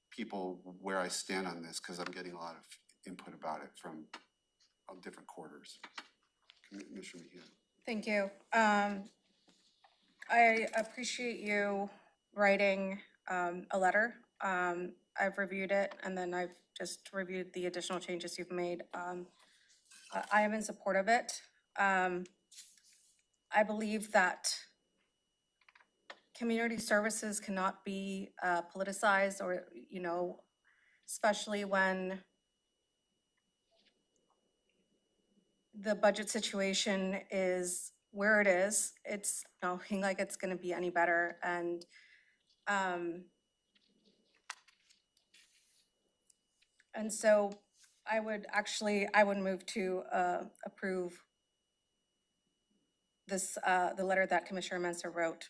people where I stand on this, because I'm getting a lot of input about it from different quarters. Commissioner Mejia. Thank you. I appreciate you writing a letter. I've reviewed it, and then I've just reviewed the additional changes you've made. I am in support of it. I believe that community services cannot be politicized, or, especially when the budget situation is where it is. It's not looking like it's going to be any better. And so I would move to approve this, the letter that Commissioner Mensah wrote.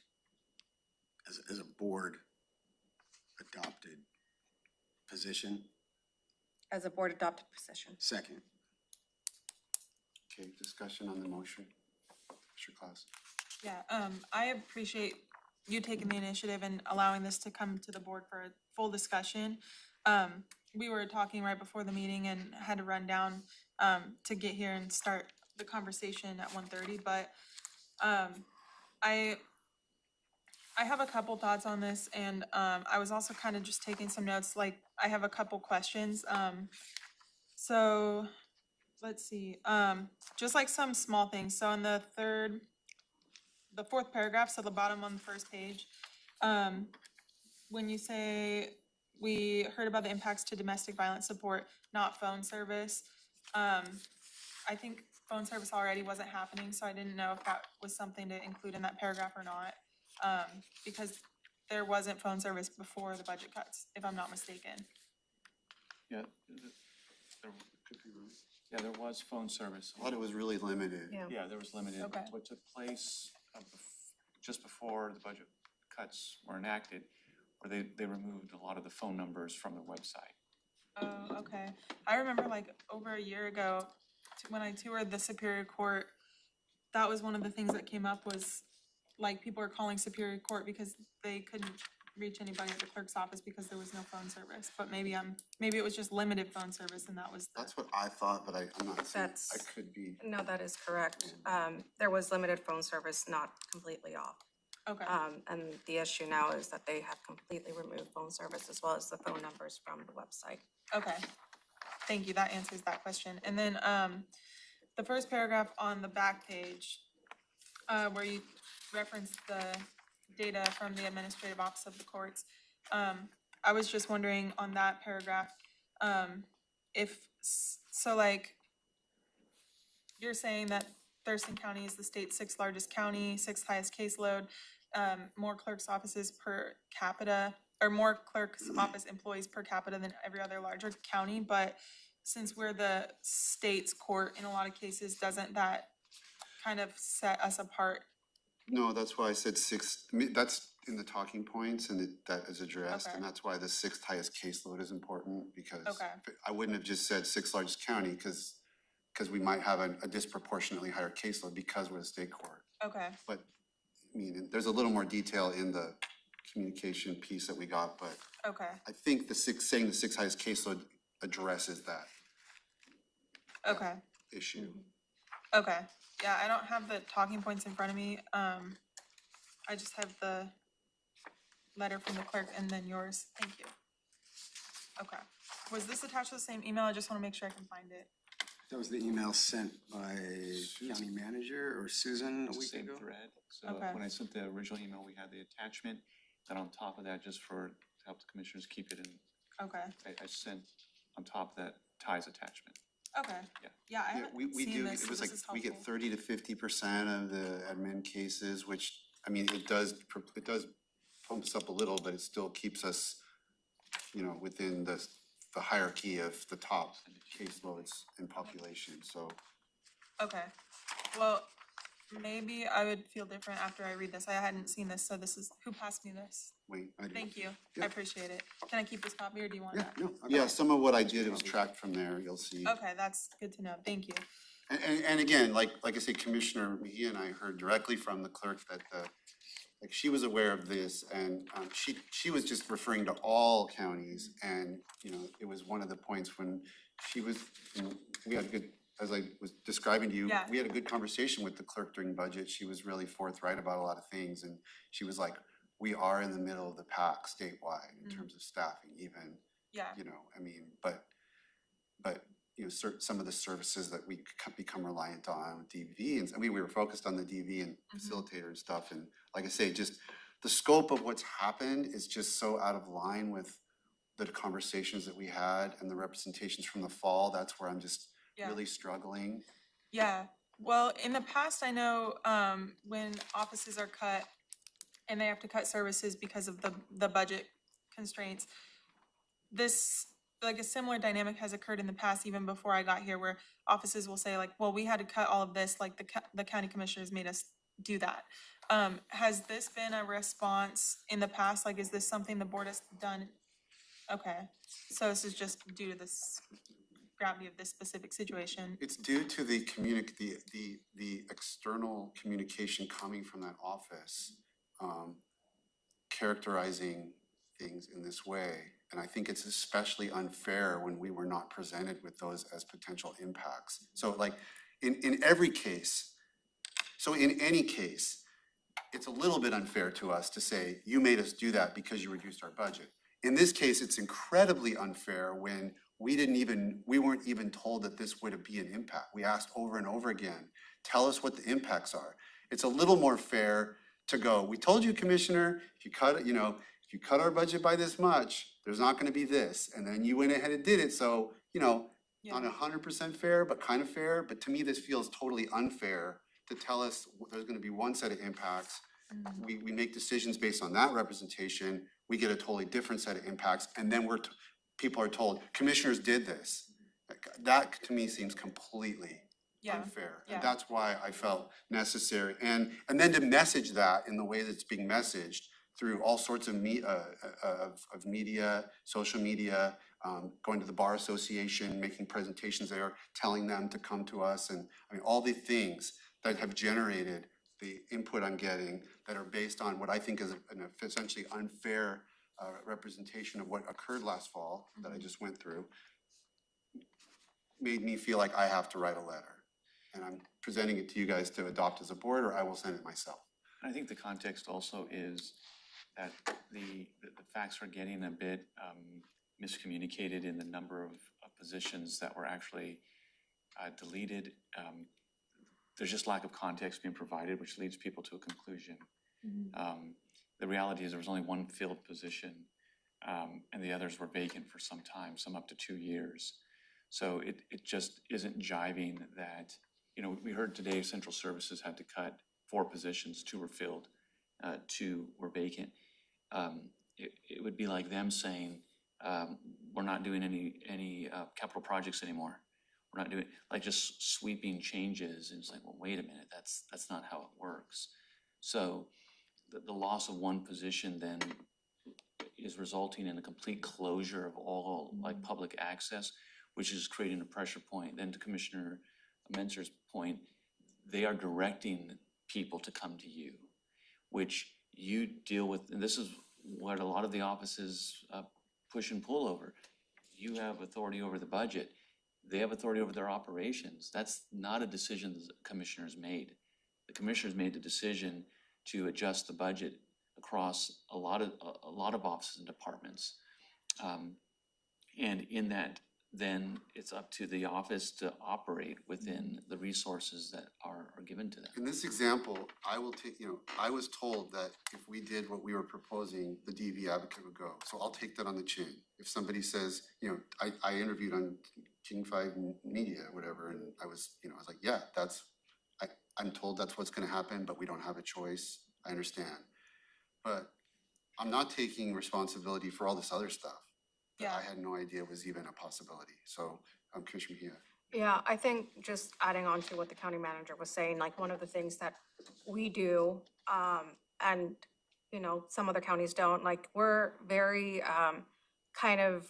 As a board adopted position. As a board adopted position. Second. Okay, discussion on the motion. Commissioner Klaus. Yeah, I appreciate you taking the initiative and allowing this to come to the board for a full discussion. We were talking right before the meeting and had to run down to get here and start the conversation at 1:30, but I have a couple thoughts on this, and I was also kind of just taking some notes. Like, I have a couple questions. So let's see, just like some small things. So in the fourth paragraph, so the bottom on the first page, when you say we heard about the impacts to domestic violence support, not phone service, I think phone service already wasn't happening, so I didn't know if that was something to include in that paragraph or not. Because there wasn't phone service before the budget cuts, if I'm not mistaken. Yeah, there, yeah, there was phone service. I thought it was really limited. Yeah, there was limited. Okay. What took place just before the budget cuts were enacted, where they removed a lot of the phone numbers from their website. Oh, okay. I remember like over a year ago, when I toured the Superior Court, that was one of the things that came up was like people were calling Superior Court because they couldn't reach anybody at the clerk's office because there was no phone service. But maybe it was just limited phone service and that was the. That's what I thought, but I'm not saying, I That's- could be. No, that is correct. There was limited phone service, not completely off. Okay, And the issue now is that they have completely removed phone service as well as the phone numbers from the website. okay. Thank you. That answers that question. And then, the first paragraph on the back page, where you referenced the data from the Administrative Office of the Courts. I was just wondering on that paragraph, so like, you're saying that Thurston County is the state's sixth largest county, sixth highest caseload, more clerk's offices per capita, or more clerk's office employees per capita than every other larger county, but since we're the state's court in a lot of cases, doesn't that kind of set us apart? No, that's why I said six, I mean, that's in the talking points and that is addressed. Okay. And that's why the sixth highest caseload is important because Okay. I wouldn't have just said sixth largest county because we might have a disproportionately higher caseload because we're the state court. Okay, But, I mean, there's a little more detail in the communication piece that we got, but okay, I think saying the sixth highest caseload addresses that okay, issue. okay. Yeah, I don't have the talking points in front of me. I just have the letter from the clerk and then yours. Thank you. Okay. Was this attached to the same email? I just wanna make sure I can find it. That was the email sent by county manager or Susan a It's the week same ago? thread. So Okay. when I sent the original email, we had the attachment, and on top of that, just to help the commissioners keep it in, Okay, I sent on top of that ties attachment. okay. Yeah. Yeah, I Yeah, haven't we seen do, this, it so was this like, is we get helpful. 30 to 50% of the admin cases, which, I mean, it does pump us up a little, but it still keeps us, within the hierarchy of the top caseloads in population, so. Okay, well, maybe I would feel different after I read this. I hadn't seen this, so this is, who passed me this? Wait, I do. Thank you, I Yeah. appreciate it. Can I keep this copy or do you want Yeah, that? no. I got Yeah, it. some of what I did was tracked from there, you'll see. Okay, that's good to know, thank you. And again, like I say, Commissioner McGee and I heard directly from the clerk that she was aware of this and she was just referring to all counties and, it was one of the points when we had a good, as I was describing to you, Yeah. we had a good conversation with the clerk during budget. She was really forthright about a lot of things and she was like, we are in the middle of the pack statewide in terms of staffing even, Yeah, I mean, but some of the services that we become reliant on with DV and, I mean, we were focused on the DV and facilitator and stuff. And like I say, just the scope of what's happened is just so out of line with the conversations that we had and the representations from the fall. That's where I'm just Yeah. really struggling. yeah. Well, in the past, I know, when offices are cut and they have to cut services because of the budget constraints, this, like a similar dynamic has occurred in the past, even before I got here, where offices will say like, well, we had to cut all of this, like the county commissioners made us do that. Has this been a response in the past? Like, is this something the board has done? Okay, so this is just due to this gravity of this specific situation. It's due to the external communication coming from that office, characterizing things in this way. And I think it's especially unfair when we were not presented with those as potential impacts. So like, in every case, so in any case, it's a little bit unfair to us to say, you made us do that because you reduced our budget. In this case, it's incredibly unfair when we weren't even told that this would be an impact. We asked over and over again, tell us what the impacts are. It's a little more fair to go, we told you, Commissioner, if you cut our budget by this much, there's not gonna be this. And then you went ahead and did it, so, not 100% fair, but kind of fair. But to me, this feels totally unfair to tell us there's gonna be one set of impacts we make decisions based on that representation, we get a totally different set of impacts, and then people are told, commissioners did this. Like, that to me seems completely Yeah, unfair. yeah. And that's why I felt necessary. And then to message that in the way that's being messaged through all sorts of media, social media, going to the Bar Association, making presentations there, telling them to come to us, and I mean, all the things that have generated the input I'm getting that are based on what I think is an essentially unfair representation of what occurred last fall that I just went through, made me feel like I have to write a letter. And I'm presenting it to you guys to adopt as a board, or I will send it myself. I think the context also is that the facts are getting a bit miscommunicated in the number of positions that were actually deleted. There's just lack of context being provided, which leads people to a conclusion. The reality is there was only one filled position, and the others were vacant for some time, some up to 2 years. So it just isn't jiving that, you know, we heard today Central Services had to cut 4 positions, 2 were filled, 2 were vacant. It would be like them saying, we're not doing any capital projects anymore. We're not doing, like, just sweeping changes, and it's like, well, wait a minute, that's not how it works. So the loss of one position then is resulting in a complete closure of all like public access, which is creating a pressure point. Then to Commissioner Mentzer's point, they are directing people to come to you, which you deal with, and this is what a lot of the offices push and pull over. You have authority over the budget. They have authority over their operations. That's not a decision the commissioners made. The commissioners made the decision to adjust the budget across a lot of offices and departments. And in that, then it's up to the office to operate within the resources that are given to them. In this example, I will take, I was told that if we did what we were proposing, the DV advocate would go. So I'll take that on the chin. If somebody says, I interviewed on King 5 Media or whatever, and I was like, yeah, I'm told that's what's gonna happen, but we don't have a choice. I understand. But I'm not taking responsibility for all this other stuff that Yeah. I had no idea was even a possibility. So, Commissioner Mejia. Yeah, I think just adding on to what the county manager was saying, like one of the things that we do, and, some other counties don't, like, we're very, kind of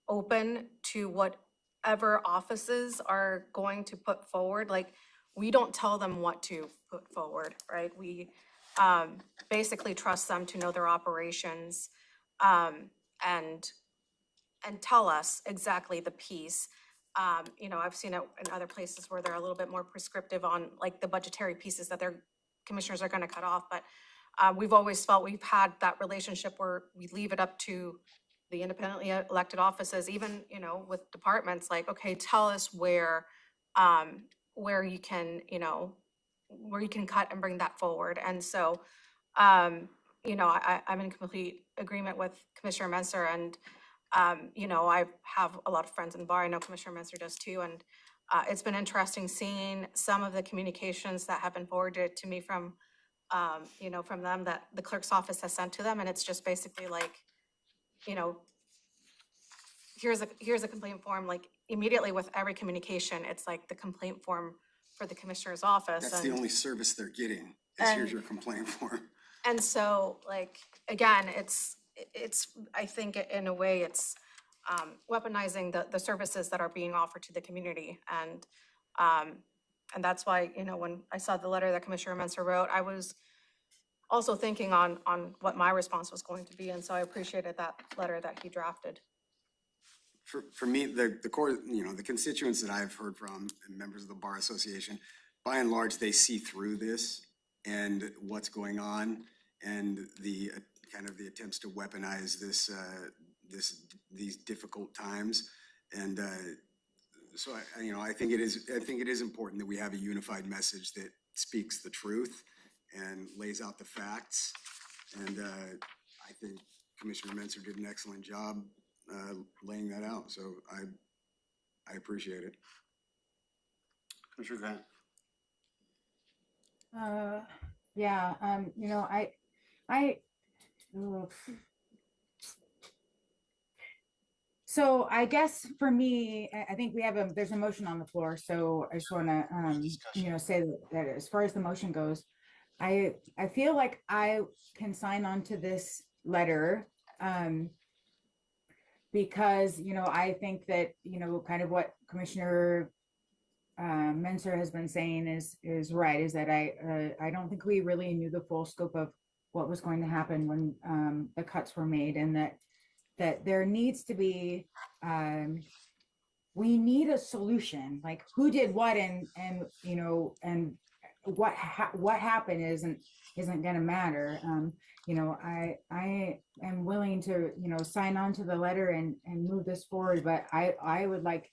open to whatever offices are going to put forward. Like, we don't tell them what to put forward, right? We, basically trust them to know their operations, and tell us exactly the piece. I've seen it in other places where they're a little bit more prescriptive on like the budgetary pieces that their commissioners are gonna cut off, but we've always felt we've had that relationship where we leave it up to the independently elected offices, even, with departments, like, okay, tell us where you can, where you can cut and bring that forward. And so, I'm in complete agreement with Commissioner Menser, and I have a lot of friends in the bar. I know Commissioner Menser does too. And it's been interesting seeing some of the communications that have been forwarded to me from, from them that the clerk's office has sent to them. And it's just basically like, here's a complaint form, like immediately with every communication, it's like the complaint form for the commissioner's office. That's the only service they're getting, is here's your complaint form. And so, like, again, it's, I think in a way, it's weaponizing the services that are being offered to the community. And that's why, when I saw the letter that Commissioner Menser wrote, I was also thinking on what my response was going to be. And so I appreciated that letter that he drafted. For me, the core, the constituents that I've heard from and members of the Bar Association, by and large, they see through this and what's going on, and the kind of the attempts to weaponize these difficult times. And so I think it is important that we have a unified message that speaks the truth and lays out the facts. And I think Commissioner Menser did an excellent job laying that out. So I appreciate it. Commissioner Grant. Yeah, you know, oof. So I guess for me, I think there's a motion on the floor, so I just wanna, you know, say that as far as the motion goes, I feel like I can sign on to this letter, because, you know, I think that, you know, kind of what Commissioner Menser has been saying is right, is that I don't think we really knew the full scope of what was going to happen when the cuts were made, and that there needs to be, we need a solution, like who did what, and you know, and what happened isn't gonna matter. You know, I am willing to, you know, sign on to the letter and move this forward, but I would like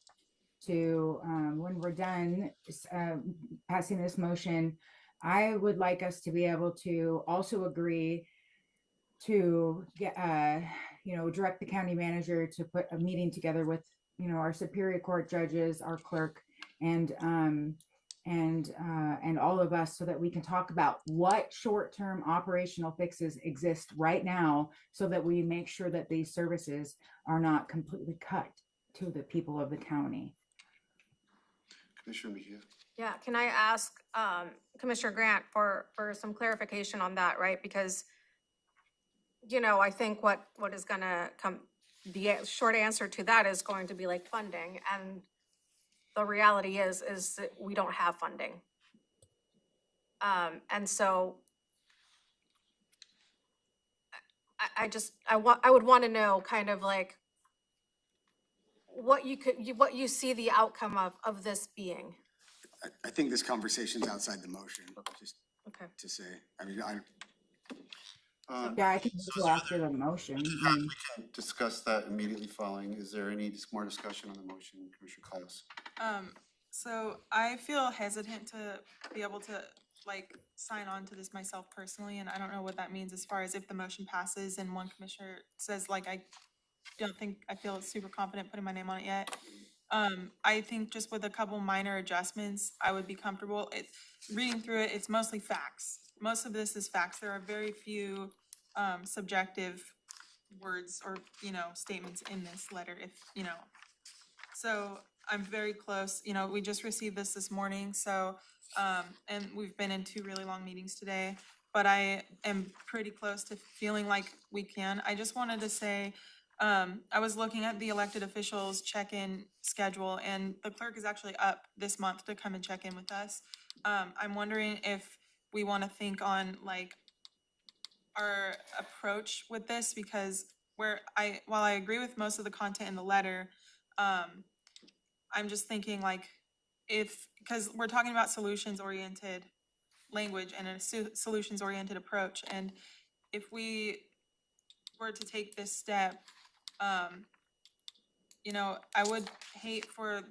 to, when we're done passing this motion, I would like us to be able to also agree to get, you know, direct the county manager to put a meeting together with, you know, our Superior Court judges, our clerk, and all of us, so that we can talk about what short-term operational fixes exist right now, so that we make sure that these services are not completely cut to the people of the county. Commissioner Mejia? Yeah, can I ask Commissioner Grant for some clarification on that, right? Because, you know, I think what is gonna come, the short answer to that is going to be like funding, and the reality is that we don't have funding. And so I would want to know kind of like what you see the outcome of this being. I think this conversation's outside the motion, just Okay. to say, I mean, Yeah, I can go after the motion. Discuss that immediately following. Is there any more discussion on the motion, Commissioner Klaus? So I feel hesitant to be able to like sign on to this myself personally, and I don't know what that means as far as if the motion passes and one commissioner says like, I feel super confident putting my name on it yet. I think just with a couple minor adjustments, I would be comfortable. Reading through it, it's mostly facts. Most of this is facts. There are very few subjective words or, you know, statements in this letter, if, you know. So I'm very close, you know, we just received this morning, so, and we've been in 2 really long meetings today, but I am pretty close to feeling like we can. I just wanted to say, I was looking at the elected officials check-in schedule, and the clerk is actually up this month to come and check in with us. I'm wondering if we want to think on like our approach with this, because while I agree with most of the content in the letter, I'm just thinking like because we're talking about solutions-oriented language and a solutions-oriented approach, and if we were to take this step, you know, I would hate for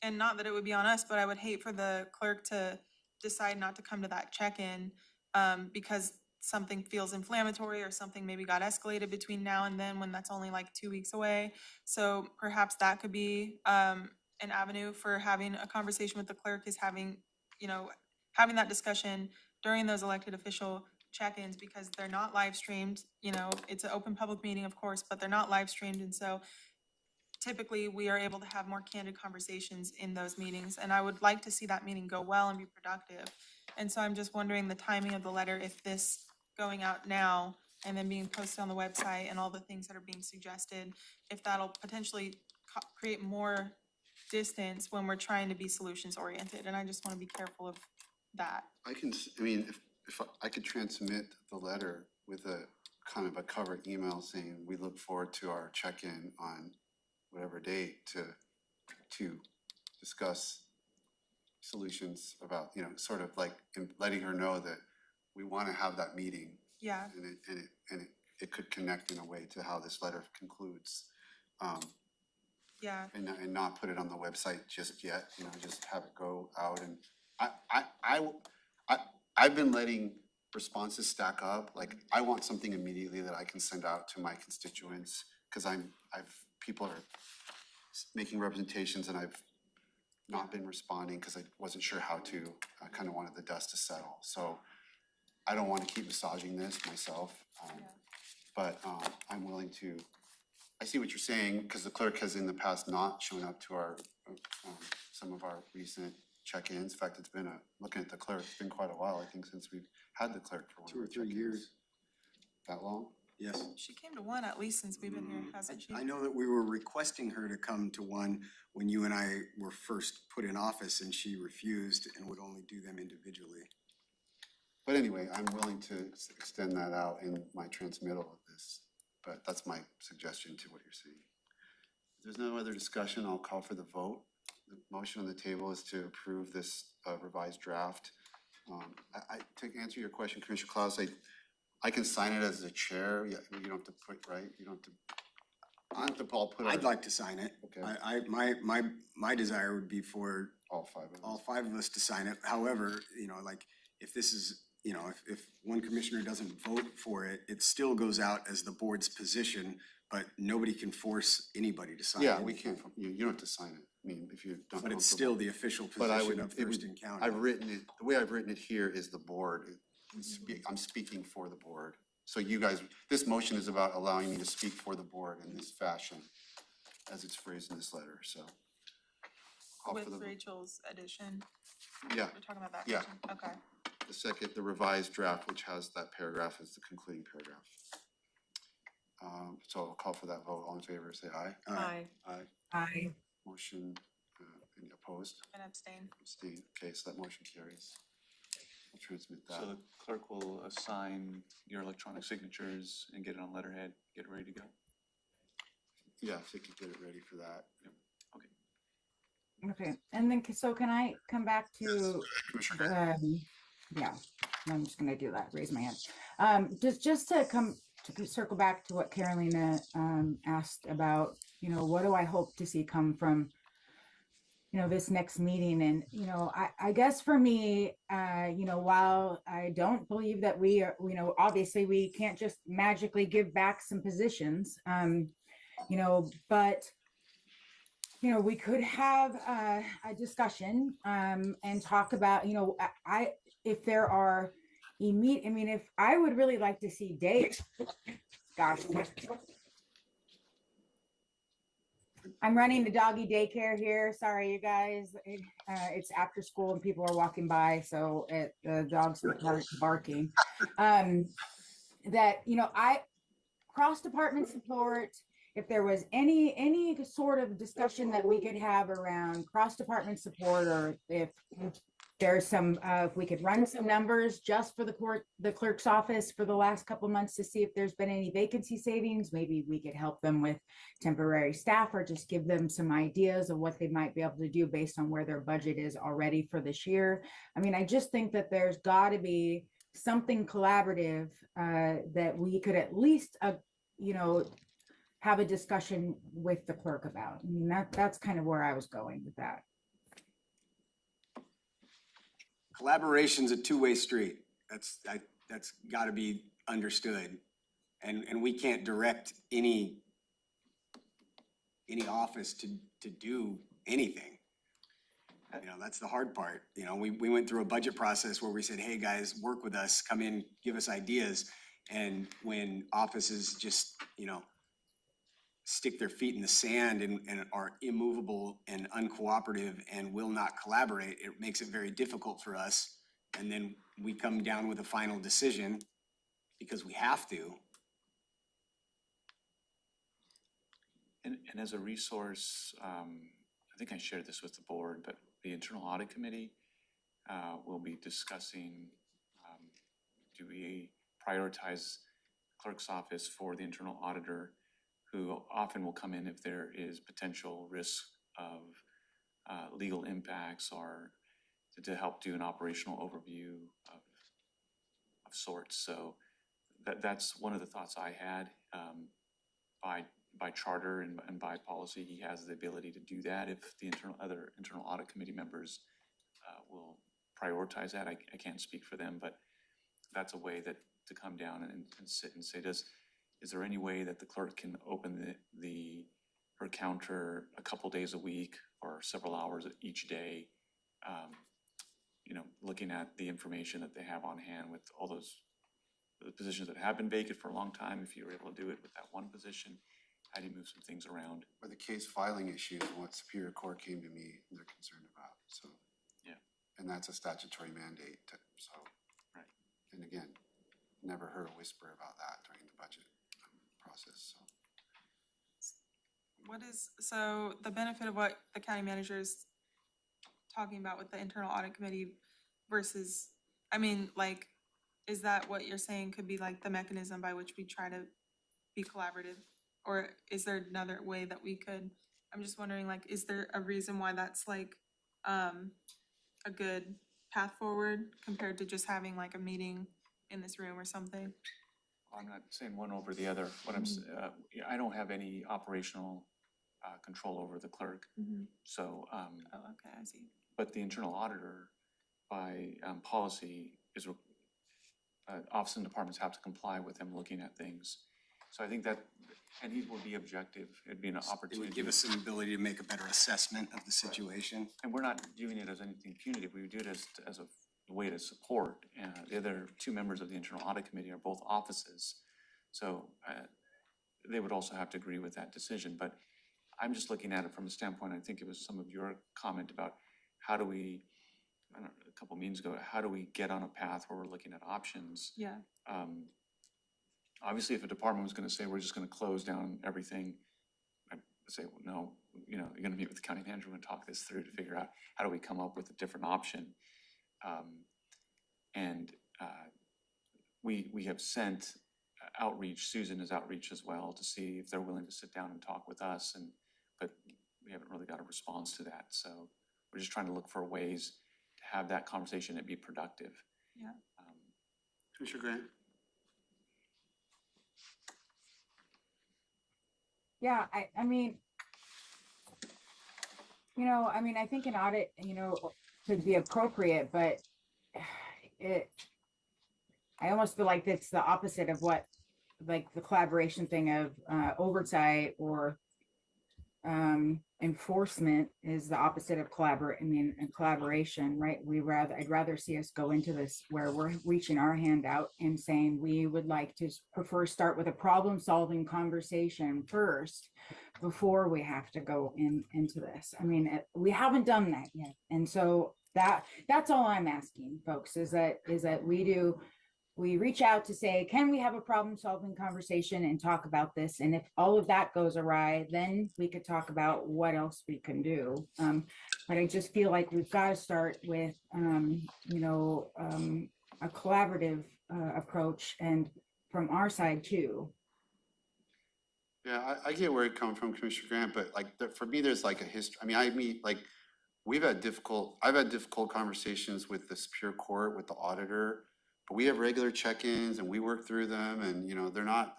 and not that it would be on us, but I would hate for the clerk to decide not to come to that check-in because something feels inflammatory or something maybe got escalated between now and then, when that's only like 2 weeks away. So perhaps that could be an avenue for having a conversation with the clerk, is having, you know, having that discussion during those elected official check-ins, because they're not live streamed. You know, it's an open public meeting, of course, but they're not live streamed, and so typically we are able to have more candid conversations in those meetings, and I would like to see that meeting go well and be productive. And so I'm just wondering the timing of the letter, if this going out now and then being posted on the website and all the things that are being suggested, if that'll potentially create more distance when we're trying to be solutions oriented, and I just want to be careful of that. I mean, if I could transmit the letter with a kind of a cover email saying, we look forward to our check-in on whatever date to discuss solutions about, you know, sort of like letting her know that we want to have that meeting. Yeah. And it could connect in a way to how this letter concludes. Yeah. And not put it on the website just yet, you know, just have it go out. And I've been letting responses stack up. Like, I want something immediately that I can send out to my constituents, because people are making representations and I've not been responding because I wasn't sure how to. I kind of wanted the dust to settle. So I don't wanna keep massaging this myself, but I'm willing to, I see what you're saying, cause the clerk has in the past not shown up to our, some of our recent check-ins. In fact, it's been looking at the clerk, it's been quite a while, I think, since we've had the clerk for one of 2 or our 3 check-ins. years. That long? Yes. She came to one at least since we've been here, hasn't she? I know that we were requesting her to come to one when you and I were first put in office and she refused and would only do them individually. But anyway, I'm willing to extend that out in my transmittal of this, but that's my suggestion to what you're saying. If there's no other discussion, I'll call for the vote. The motion on the table is to approve this revised draft. To answer your question, Commissioner Klaus, I can sign it as the chair. Yeah, you don't have to put, right? You don't have to. I have to, I'll put. I'd like to sign it. Okay. My desire would be for All five of us. all 5 of us to sign it. However, you know, like, if this is, you know, if one commissioner doesn't vote for it, it still goes out as the board's position, but nobody can force anybody to sign it. Yeah, we can't, you don't have to sign it. I mean, if you don't. But it's still the official But I would, position of it would, Thurston County. I've written it, the way I've written it here is the board. I'm speaking for the board. So you guys, this motion is about allowing me to speak for the board in this fashion, as it's phrased in this letter, so. Call for With the- Rachel's addition, Yeah, we're talking about that Yeah. version, okay. the second, the revised draft, which has that paragraph as the concluding paragraph. So I'll call for that vote. All in favor, say aye. Aye. Aye. I, Motion, any opposed? And abstain. Abstain. Okay, so that motion carries. I'll transmit that. So the clerk will assign your electronic signatures and get it on letterhead, get it ready to go. Yeah, if they could get it ready for that. okay, and then, so can I come back to, Commissioner Grant. yeah, I'm just gonna do that, raise my hand. Just to come, to circle back to what Carolina, asked about, you know, what do I hope to see come from, you know, this next meeting? And, you know, I guess for me, you know, while I don't believe that we are, you know, obviously we can't just magically give back some positions, you know, but, you know, we could have a discussion and talk about, you know, if there are I mean, if I would really like to see Dave, gosh. I'm running the doggy daycare here. Sorry, you guys. It's after school and people are walking by, so the dogs are barking. That, you know, cross department support. If there was any sort of discussion that we could have around cross department support, or if there's some, if we could run some numbers just for the clerk's office for the last couple months to see if there's been any vacancy savings. Maybe we could help them with temporary staff, or just give them some ideas of what they might be able to do based on where their budget is already for this year. I mean, I just think that there's got to be something collaborative that we could at least, you know, have a discussion with the clerk about. I mean, that's kind of where I was going with that. Collaboration's a two-way street. That's gotta be understood. And we can't direct any office to do anything. You know, that's the hard part. You know, we went through a budget process where we said, hey, guys, work with us, come in, give us ideas. And when offices just, you know, stick their feet in the sand and are immovable and uncooperative and will not collaborate, it makes it very difficult for us. And then we come down with a final decision because we have to. And as a resource, I think I shared this with the board, but the Internal Audit Committee will be discussing, do we prioritize clerk's office for the internal auditor, who often will come in if there is potential risk of legal impacts, or to help do an operational overview of sorts. So that's one of the thoughts I had. By charter and by policy, he has the ability to do that. If the other internal audit committee members will prioritize that, I can't speak for them, but that's a way that to come down and sit and say, is there any way that the clerk can open her counter a couple days a week or several hours each day you know, looking at the information that they have on hand with all those the positions that have been vacant for a long time, if you were able to do it with that one position, how do you move some things around? Or the case filing issue is what Superior Court came to me and they're concerned about, so. Yeah. And that's a statutory mandate, so. Right. And again, never heard a whisper about that during the budget process, so. What is, so the benefit of what the county manager is talking about with the internal audit committee versus, I mean, like, is that what you're saying could be like the mechanism by which we try to be collaborative? Or is there another way that we could, I'm just wondering, like, is there a reason why that's like, a good path forward compared to just having like a meeting in this room or something? I'm not saying one over the other. What yeah, I don't have any operational control over the clerk. So, Oh, okay, I see. but the internal auditor by policy is, office and departments have to comply with him looking at things. So I think that, and he will be objective. It'd be an It opportunity. would give us an ability to make a better assessment of the situation. And we're not viewing it as anything punitive. We would do it as a way to support. The other two members of the internal audit committee are both offices. So they would also have to agree with that decision. But I'm just looking at it from a standpoint, I think it was some of your comment about how do we, I don't know, a couple meetings ago, how do we get on a path where we're looking at options? Yeah. Obviously, if a department was gonna say, we're just gonna close down everything, I'd say, well, no, you know, you're gonna meet with the county manager and talk this through to figure out how do we come up with a different option. We have sent outreach, Susan is outreach as well, to see if they're willing to sit down and talk with us, but we haven't really got a response to that, so we're just trying to look for ways to have that conversation and be productive. Yeah. Commissioner Grant? Yeah, I mean, I think an audit, could be appropriate, but I almost feel like it's the opposite of what, like the collaboration thing of oversight or enforcement is the opposite of collaboration, right? I'd rather see us go into this where we're reaching our hand out and saying we would like to start with a problem-solving conversation first before we have to go into this. I mean, we haven't done that yet. And so that's all I'm asking, folks, is that we reach out to say, can we have a problem-solving conversation and talk about this? And if all of that goes awry, then we could talk about what else we can do. But I just feel like we've got to start with, a collaborative approach, and from our side too. Yeah, I get where it comes from, Commissioner Grant, but like, for me, there's like a history. I mean, I've had difficult conversations with the Superior Court, with the auditor, but we have regular check-ins and we work through them, and they're not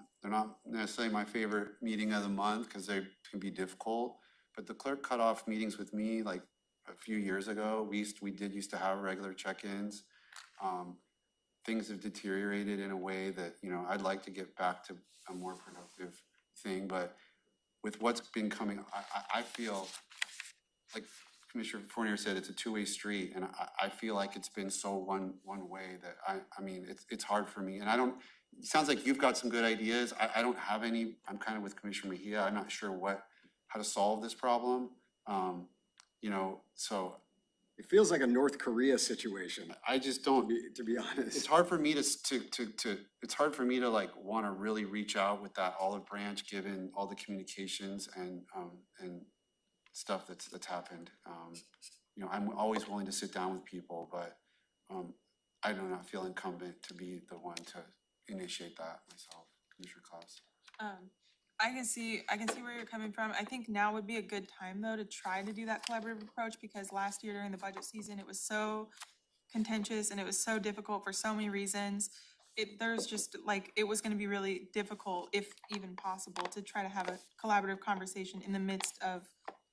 necessarily my favorite meeting of the month because they can be difficult. But the clerk cut off meetings with me like a few years ago. We used to have regular check-ins. Things have deteriorated in a way that, I'd like to get back to a more productive thing, but with what's been coming, I feel like Commissioner Fournier said, it's a two-way street, and I feel like it's been so one way that I mean, it's hard for me, and it sounds like you've got some good ideas. I don't have any. I'm kind of with Commissioner Mejia. I'm not sure how to solve this problem. So It feels like a North Korea situation, I just don't. to be honest. It's hard for me it's hard for me to like want to really reach out with that olive branch, given all the communications and stuff that's happened. I'm always willing to sit down with people, but I do not feel incumbent to be the one to initiate that myself. Commissioner Klaus. I can see where you're coming from. I think now would be a good time though to try to do that collaborative approach, because last year during the budget season, it was so contentious and it was so difficult for so many reasons. There's just like, it was gonna be really difficult, if even possible, to try to have a collaborative conversation in the midst of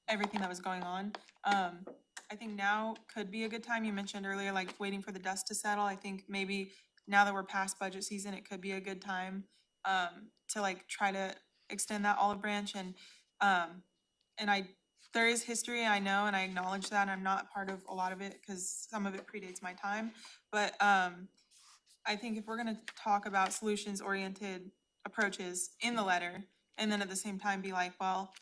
everything that was going on. I think now could be a good time. You mentioned earlier, like waiting for the dust to settle. I think maybe now that we're past budget season, it could be a good time to like try to extend that olive branch, and I there is history, I know, and I acknowledge that, and I'm not part of a lot of it, cause some of it predates my time. But, I think if we're gonna talk about solutions-oriented approaches in the letter, and then at the same time be like, well,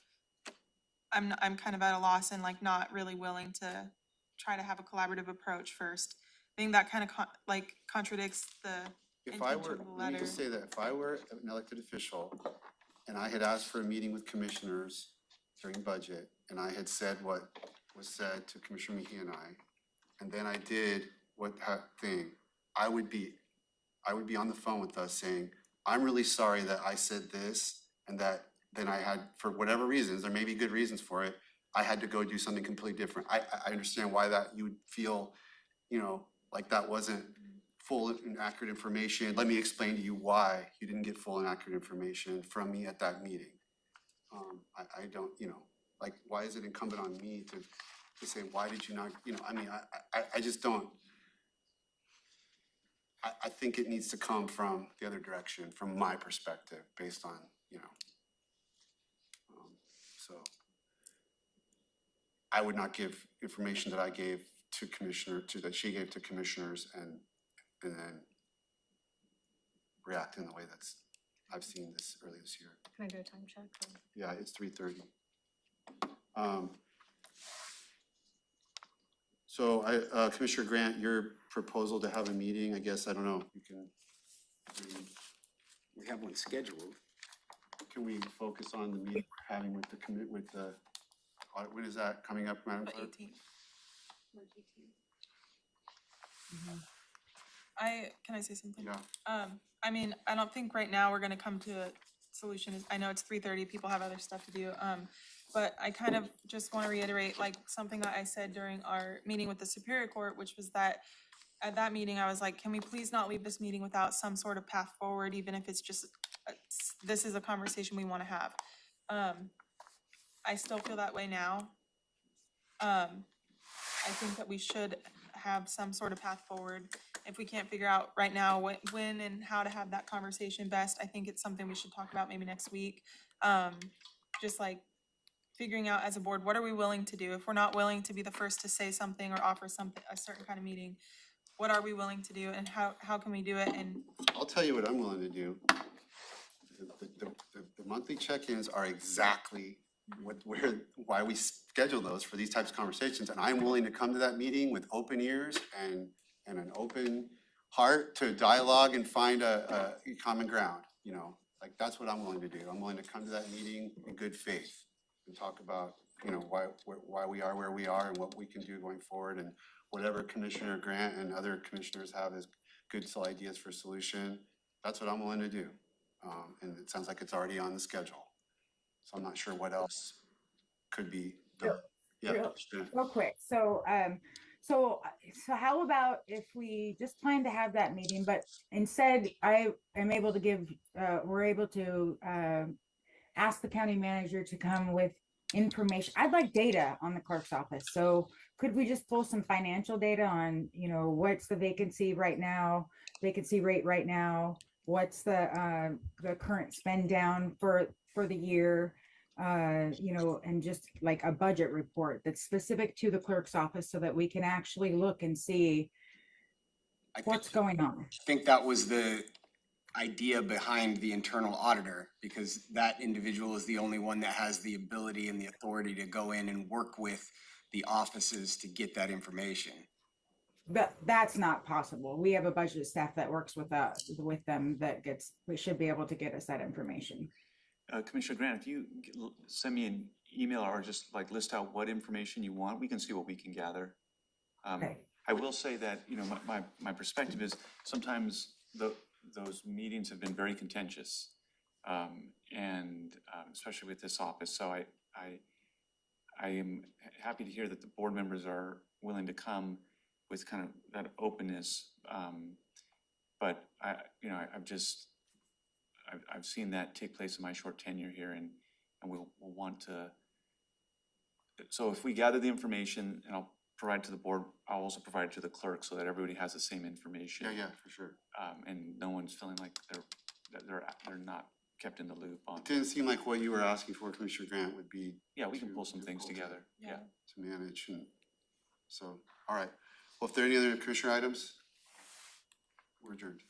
I'm kind of at a loss and like not really willing to try to have a collaborative approach first. I think that kind of contradicts the If I intention were, of the let me letter. just say that if I were an elected official and I had asked for a meeting with commissioners during budget, and I had said what was said to Commissioner Mejia and I, and then I did thing, I would be on the phone with us saying, I'm really sorry that I said this, and that then I had, for whatever reasons, there may be good reasons for it, I had to go do something completely different. I understand why that you would feel, like that wasn't full and accurate information. Let me explain to you why you didn't get full and accurate information from me at that meeting. I don't, like, why is it incumbent on me to say, why did you not, I just don't. I think it needs to come from the other direction, from my perspective, based on, so. I would not give information that I gave to that she gave to commissioners and then react in the way I've seen this early this year. Can I do a time check? Yeah, it's 3:30. So Commissioner Grant, your proposal to have a meeting, I guess, I don't know, We have one scheduled. can we focus on the meeting we're having with the when is that coming up, Madam The Clerk? 18th. Can I say something? Yeah. I mean, I don't think right now we're gonna come to a solution. I know it's 3:30, people have other stuff to do. But I kind of just wanna reiterate like something that I said during our meeting with the Superior Court, which was that at that meeting, I was like, can we please not leave this meeting without some sort of path forward, even if it's just, this is a conversation we wanna have. I still feel that way now. I think that we should have some sort of path forward. If we can't figure out right now when and how to have that conversation best, I think it's something we should talk about maybe next week. Just like figuring out as a board, what are we willing to do? If we're not willing to be the first to say something or offer something, a certain kind of meeting, what are we willing to do and how can we do it? And I'll tell you what I'm willing to do. The monthly check-ins are exactly why we schedule those for these types of conversations. And I'm willing to come to that meeting with open ears and an open heart to dialogue and find a common ground, like that's what I'm willing to do. I'm willing to come to that meeting in good faith and talk about, why we are where we are and what we can do going forward, and whatever Commissioner Grant and other commissioners have as good ideas for solution. That's what I'm willing to do. And it sounds like it's already on the schedule. So I'm not sure what else could be done. Yeah. Real quick, so how about if we just plan to have that meeting, but instead I am able to give, we're able to ask the county manager to come with information. I'd like data on the clerk's office. So could we just pull some financial data on, what's the vacancy rate right now? What's the current spend down for the year? And just like a budget report that's specific to the clerk's office so that we can actually look and see what's going on. I think that was the idea behind the internal auditor, because that individual is the only one that has the ability and the authority to go in and work with the offices to get that information. But that's not possible. We have a budget staff that works with them we should be able to get us that information. Commissioner Grant, if you send me an email or just like list out what information you want, we can see what we can gather. Okay. I will say that, my perspective is sometimes those meetings have been very contentious. And especially with this office. So I am happy to hear that the board members are willing to come with kind of that openness. But I've seen that take place in my short tenure here, and we'll want to. So if we gather the information, and I'll provide to the board, I'll also provide it to the clerk so that everybody has the same information. Yeah, for sure. And no one's feeling like they're not kept in the loop on. It didn't seem like what you were asking for, Commissioner Grant, would be Yeah, we can pull some too things difficult together, yeah. to manage and so, all right. Well, if there are any other commissioner items, we're adjourned.